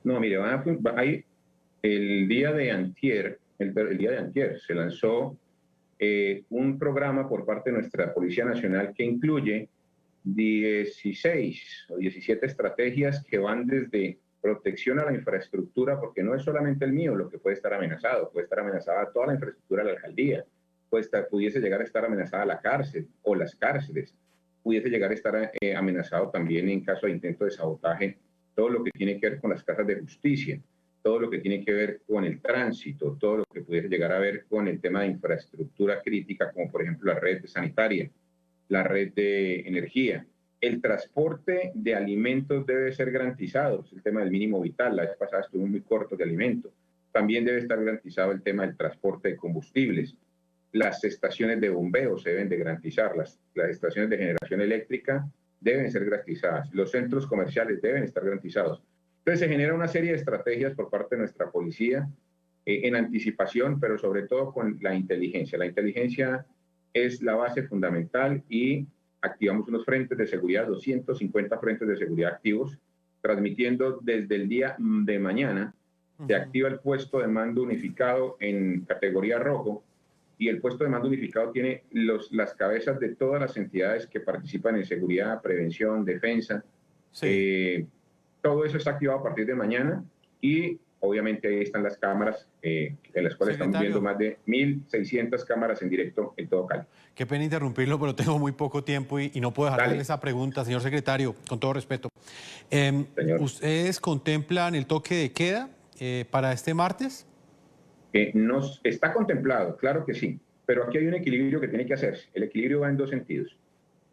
No, mire, el día de antier se lanzó un programa por parte de nuestra Policía Nacional que incluye 16 o 17 estrategias que van desde protección a la infraestructura, porque no es solamente el mío lo que puede estar amenazado, puede estar amenazada toda la infraestructura de la alcaldía, pudiese llegar a estar amenazada la cárcel o las cárceles, pudiese llegar a estar amenazado también en caso de intento de sabotaje, todo lo que tiene que ver con las casas de justicia, todo lo que tiene que ver con el tránsito, todo lo que pudiese llegar a ver con el tema de infraestructura crítica, como por ejemplo la red sanitaria, la red de energía. El transporte de alimentos debe ser garantizado, es el tema del mínimo vital. La vez pasada estuvimos muy cortos de alimentos. También debe estar garantizado el tema del transporte de combustibles. Las estaciones de bombeo se deben de garantizar, las estaciones de generación eléctrica deben ser garantizadas, los centros comerciales deben estar garantizados. Entonces se genera una serie de estrategias por parte de nuestra policía en anticipación, pero sobre todo con la inteligencia. La inteligencia es la base fundamental y activamos unos frentes de seguridad, 250 frentes de seguridad activos, transmitiendo desde el día de mañana. Se activa el puesto de mando unificado en categoría rojo, y el puesto de mando unificado tiene las cabezas de todas las entidades que participan en seguridad, prevención, defensa. Sí. Todo eso está activado a partir de mañana y obviamente ahí están las cámaras en las cuales estamos viendo más de 1.600 cámaras en directo en todo Cali. Qué pena interrumpirlo, pero tengo muy poco tiempo y no puedo dejar de esa pregunta, señor secretario, con todo respeto. ¿Ustedes contemplan el toque de queda para este martes? Está contemplado, claro que sí, pero aquí hay un equilibrio que tiene que hacerse. El equilibrio va en dos sentidos.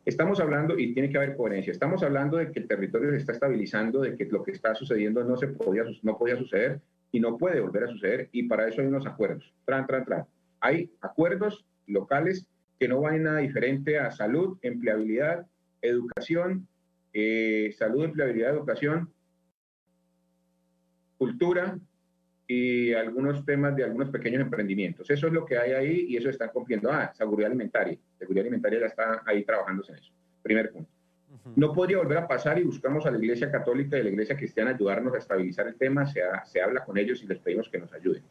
Estamos hablando, y tiene que haber coherencia, estamos hablando de que el territorio se está estabilizando, de que lo que está sucediendo no podía suceder y no puede volver a suceder, y para eso hay unos acuerdos. Hay acuerdos locales que no van nada diferente a salud, empleabilidad, educación, cultura y algunos temas de algunos pequeños emprendimientos. Eso es lo que hay ahí y eso están cumpliendo. Seguridad alimentaria. Seguridad alimentaria ya está ahí trabajándose en eso. Primer punto. No podría volver a pasar y buscamos a la Iglesia Católica y a la Iglesia Cristiana ayudarnos a estabilizar el tema. Se habla con ellos y les pedimos que nos ayuden.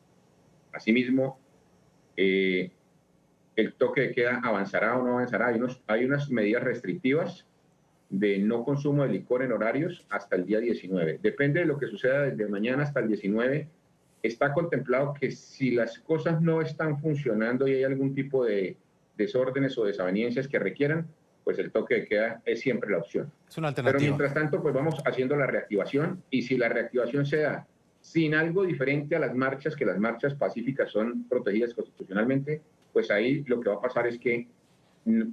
Asimismo, el toque de queda avanzará o no avanzará. Hay unas medidas restrictivas de no consumo de licor en horarios hasta el día 19. Depende de lo que suceda desde mañana hasta el 19. Está contemplado que si las cosas no están funcionando y hay algún tipo de desórdenes o desavenencias que requieran, pues el toque de queda es siempre la opción. Es una alternativa. Pero mientras tanto, pues vamos haciendo la reactivación, y si la reactivación se da sin algo diferente a las marchas, que las marchas pacíficas son protegidas constitucionalmente, pues ahí lo que va a pasar es que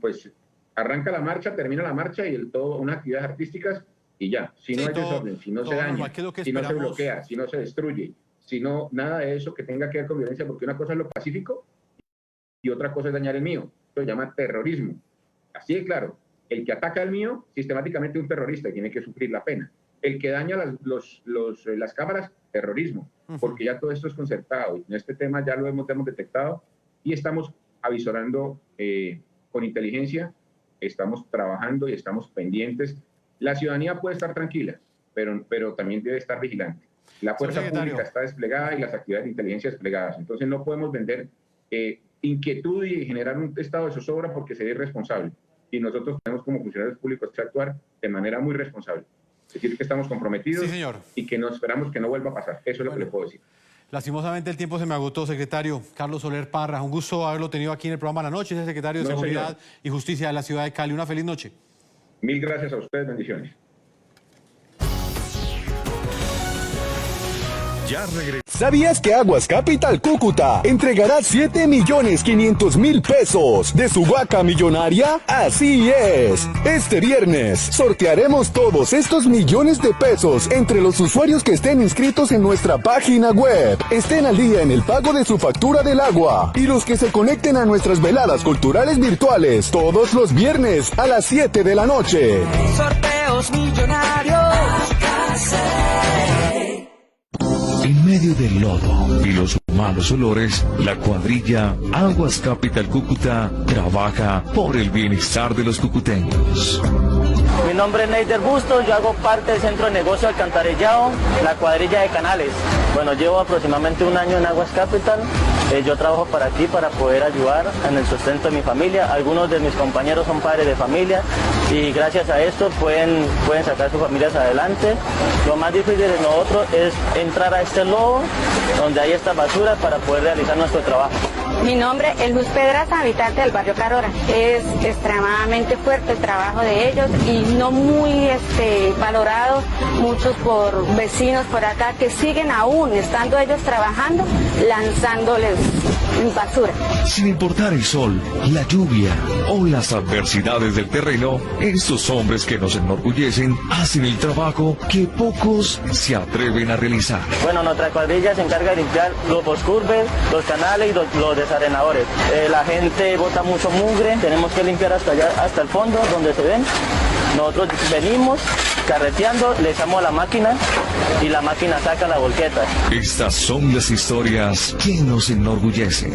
pues arranca la marcha, termina la marcha y unas actividades artísticas y ya. Si no hay desorden, si no se daña, si no se bloquea, si no se destruye, sino nada de eso que tenga que ver con violencia, porque una cosa es lo pacífico y otra cosa es dañar el mío. Esto se llama terrorismo. Así de claro, el que ataca el mío, sistemáticamente un terrorista y tiene que sufrir la pena. El que daña las cámaras, terrorismo, porque ya todo esto es concertado. Y en este tema ya lo hemos detectado y estamos avisorando con inteligencia, estamos trabajando y estamos pendientes. La ciudadanía puede estar tranquila, pero también debe estar vigilante. La fuerza pública está desplegada y las actividades de inteligencia desplegadas. Entonces no podemos vender inquietud y generar un estado de zozobra porque sería irresponsable. Y nosotros tenemos como funcionarios públicos que actuar de manera muy responsable. Es decir, que estamos comprometidos y que no esperamos que no vuelva a pasar. Eso es lo que le puedo decir. Lastimosamente el tiempo se me agotó, secretario. Carlos Soler Parra, un gusto haberlo tenido aquí en el programa La Noche, es el secretario de Seguridad y Justicia de la ciudad de Cali. Una feliz noche. Mil gracias a ustedes, bendiciones. Ya regresamos. ¿Sabías que Aguas Capital Cúcuta entregará 7.500.000 pesos de su vaca millonaria? Así es. Este viernes sortearemos todos estos millones de pesos entre los usuarios que estén inscritos en nuestra página web, estén al día en el pago de su factura del agua y los que se conecten a nuestras veladas culturales virtuales todos los viernes a las 7 de la noche. Sorteos millonarios. En medio del lodo y los malos olores, la cuadrilla Aguas Capital Cúcuta trabaja por el bienestar de los cucuteños. Mi nombre es Neider Bustos, yo hago parte del Centro de Negocio Alcantarillado, la cuadrilla de Canales. Bueno, llevo aproximadamente un año en Aguas Capital. Yo trabajo para aquí para poder ayudar en el sustento de mi familia. Algunos de mis compañeros son padres de familia y gracias a esto pueden sacar sus familias adelante. Lo más difícil de nosotros es entrar a este lodo donde hay esta basura para poder realizar nuestro trabajo. Mi nombre es Luz Pedraza, habitante del barrio Carora. Es extremadamente fuerte el trabajo de ellos y no muy valorado, muchos por vecinos por acá que siguen aún, estando ellos trabajando, lanzándoles basura. Sin importar el sol, la lluvia o las adversidades del terreno, estos hombres que nos enorgullecen hacen el trabajo que pocos se atreven a realizar. Bueno, nuestra cuadrilla se encarga de limpiar los boscurbes, los canales y los desarenadores. La gente bota mucho mugre, tenemos que limpiar hasta allá, hasta el fondo donde se ven. Nosotros venimos carreteando, le echamos a la máquina y la máquina saca la volqueta. Estas son las historias que nos enorgullecen.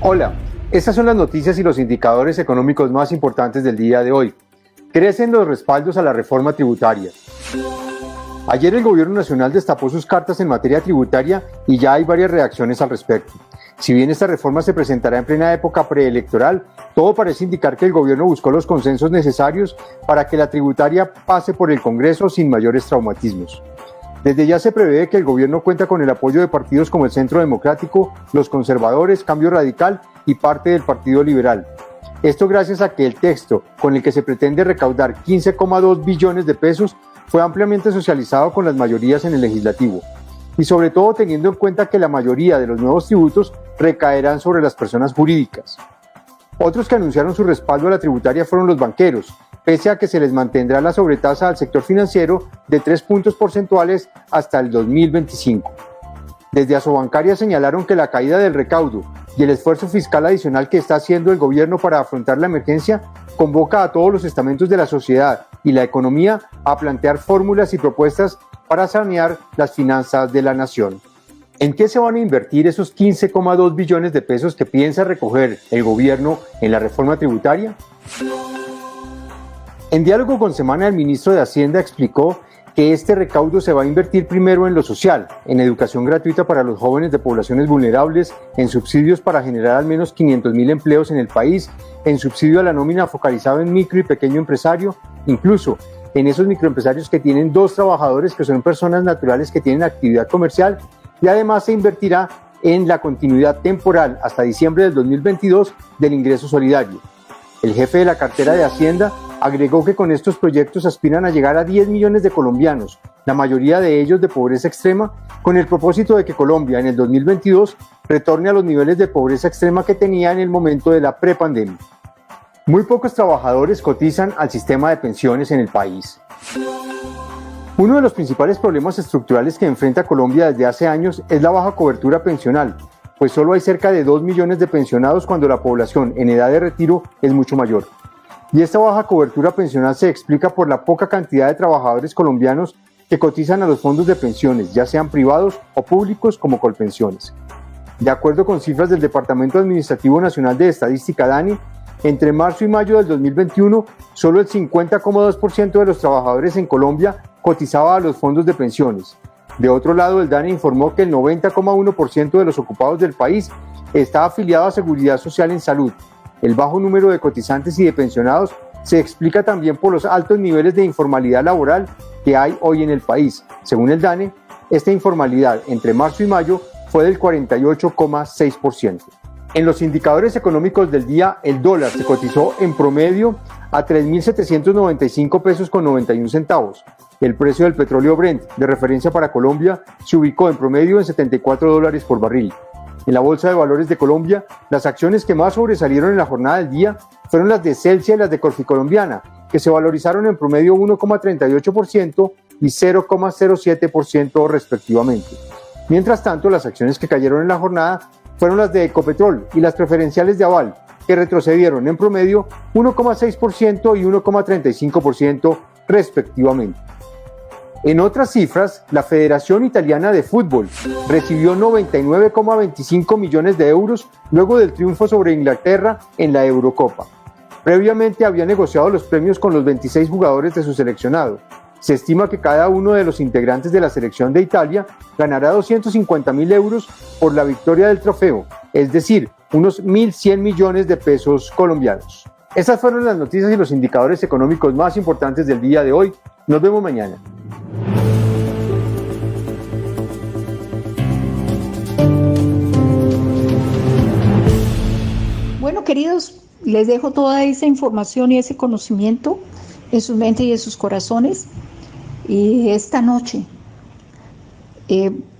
Hola, estas son las noticias y los indicadores económicos más importantes del día de hoy. Crecen los respaldos a la reforma tributaria. Ayer el Gobierno Nacional destapó sus cartas en materia tributaria y ya hay varias reacciones al respecto. Si bien esta reforma se presentará en plena época preelectoral, todo parece indicar que el Gobierno buscó los consensos necesarios para que la tributaria pase por el Congreso sin mayores traumatismos. Desde ya se prevé que el gobierno cuenta con el apoyo de partidos como el Centro Democrático, los conservadores, Cambio Radical y parte del Partido Liberal. Esto gracias a que el texto con el que se pretende recaudar 15,2 billones de pesos fue ampliamente socializado con las mayorías en el legislativo. Y sobre todo teniendo en cuenta que la mayoría de los nuevos tributos recaerán sobre las personas jurídicas. Otros que anunciaron su respaldo a la tributaria fueron los banqueros, pese a que se les mantendrá la sobretasa al sector financiero de 3 puntos porcentuales hasta el 2025. Desde Asobancaria señalaron que la caída del recaudo y el esfuerzo fiscal adicional que está haciendo el gobierno para afrontar la emergencia convoca a todos los estamentos de la sociedad y la economía a plantear fórmulas y propuestas para sanear las finanzas de la nación. ¿En qué se van a invertir esos 15,2 billones de pesos que piensa recoger el gobierno en la reforma tributaria? En diálogo con Semana, el ministro de Hacienda explicó que este recaudo se va a invertir primero en lo social, en educación gratuita para los jóvenes de poblaciones vulnerables, en subsidios para generar al menos 500.000 empleos en el país, en subsidio a la nómina focalizado en micro y pequeño empresario, incluso en esos microempresarios que tienen 2 trabajadores que son personas naturales que tienen actividad comercial, y además se invertirá en la continuidad temporal hasta diciembre del 2022 del ingreso solidario. El jefe de la cartera de Hacienda agregó que con estos proyectos aspiran a llegar a 10 millones de colombianos, la mayoría de ellos de pobreza extrema, con el propósito de que Colombia en el 2022 retorne a los niveles de pobreza extrema que tenía en el momento de la prepandemia. Muy pocos trabajadores cotizan al sistema de pensiones en el país. Uno de los principales problemas estructurales que enfrenta Colombia desde hace años es la baja cobertura pensional, pues solo hay cerca de 2 millones de pensionados cuando la población en edad de retiro es mucho mayor. Y esta baja cobertura pensional se explica por la poca cantidad de trabajadores colombianos que cotizan a los fondos de pensiones, ya sean privados o públicos como Colpensiones. De acuerdo con cifras del Departamento Administrativo Nacional de Estadística, DANE, entre marzo y mayo del 2021, solo el 50,2% de los trabajadores en Colombia cotizaba a los fondos de pensiones. De otro lado, el DANE informó que el 90,1% de los ocupados del país está afiliado a Seguridad Social en Salud, El bajo número de cotizantes y de pensionados se explica también por los altos niveles de informalidad laboral que hay hoy en el país. Según el DANE, esta informalidad entre marzo y mayo fue del 48,6%. En los indicadores económicos del día, el dólar se cotizó en promedio a 3.795 pesos con 91 centavos. El precio del petróleo Brent, de referencia para Colombia, se ubicó en promedio en $74 por barril. En la Bolsa de Valores de Colombia, las acciones que más sobresalieron en la jornada del día fueron las de Celsia y las de Corficolombiana, que se valorizaron en promedio 1,38% y 0,07% respectivamente. Mientras tanto, las acciones que cayeron en la jornada fueron las de Ecopetrol y las preferenciales de Aval, que retrocedieron en promedio 1,6% y 1,35% respectivamente. En otras cifras, la Federación Italiana de Fútbol recibió 99,25 millones de euros luego del triunfo sobre Inglaterra en la Eurocopa. Previamente había negociado los premios con los 26 jugadores de su seleccionado. Se estima que cada uno de los integrantes de la selección de Italia ganará 250.000 euros por la victoria del trofeo, es decir, unos 1.100 millones de pesos colombianos. Estas fueron las noticias y los indicadores económicos más importantes del día de hoy. Nos vemos mañana. Bueno, queridos, les dejo toda esa información y ese conocimiento en sus mentes y en sus corazones. Y esta noche,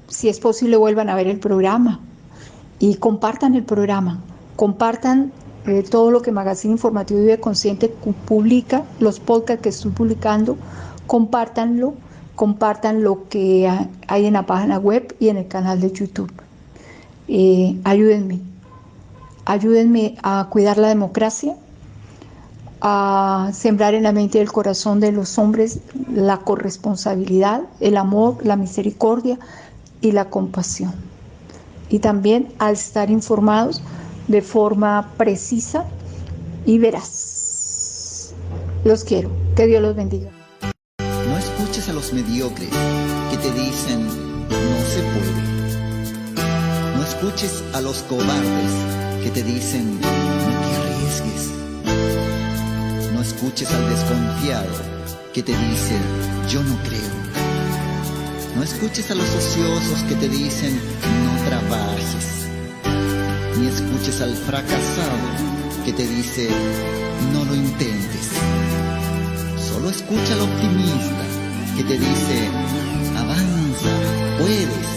si es posible, vuelvan a ver el programa y compartan el programa, compartan todo lo que Magazine Informativo Vive Consciente publica, los podcasts que estoy publicando, compártanlo, compartan lo que hay en la página web y en el canal de YouTube. Ayúdenme a cuidar la democracia, a sembrar en la mente y el corazón de los hombres la corresponsabilidad, el amor, la misericordia y la compasión. Y también al estar informados de forma precisa y veraz. Los quiero. Que Dios los bendiga. No escuches a los mediocres que te dicen no se puede. No escuches a los cobardes que te dicen no te arriesgues. No escuches al desconfiado que te dice yo no creo. No escuches a los ociosos que te dicen no trabajes. Ni escuches al fracasado que te dice no lo intentes. Solo escucha al optimista que te dice avanza, puedes.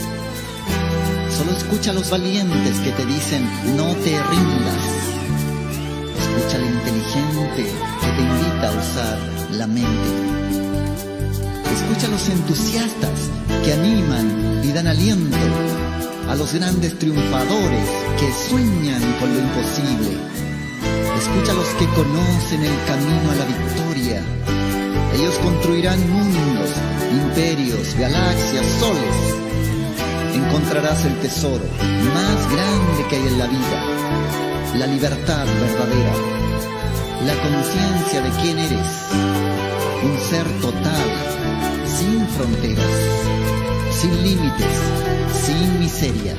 Solo escucha a los valientes que te dicen no te rindas. Escucha al inteligente que te invita a usar la mente. Escucha a los entusiastas que animan y dan aliento. A los grandes triunfadores que sueñan con lo imposible. Escucha a los que conocen el camino a la victoria. Ellos construirán mundos, imperios, galaxias, soles. Encontrarás el tesoro más grande que hay en la vida. La libertad verdadera. La conciencia de quién eres. Un ser total, sin fronteras, sin límites, sin miseria.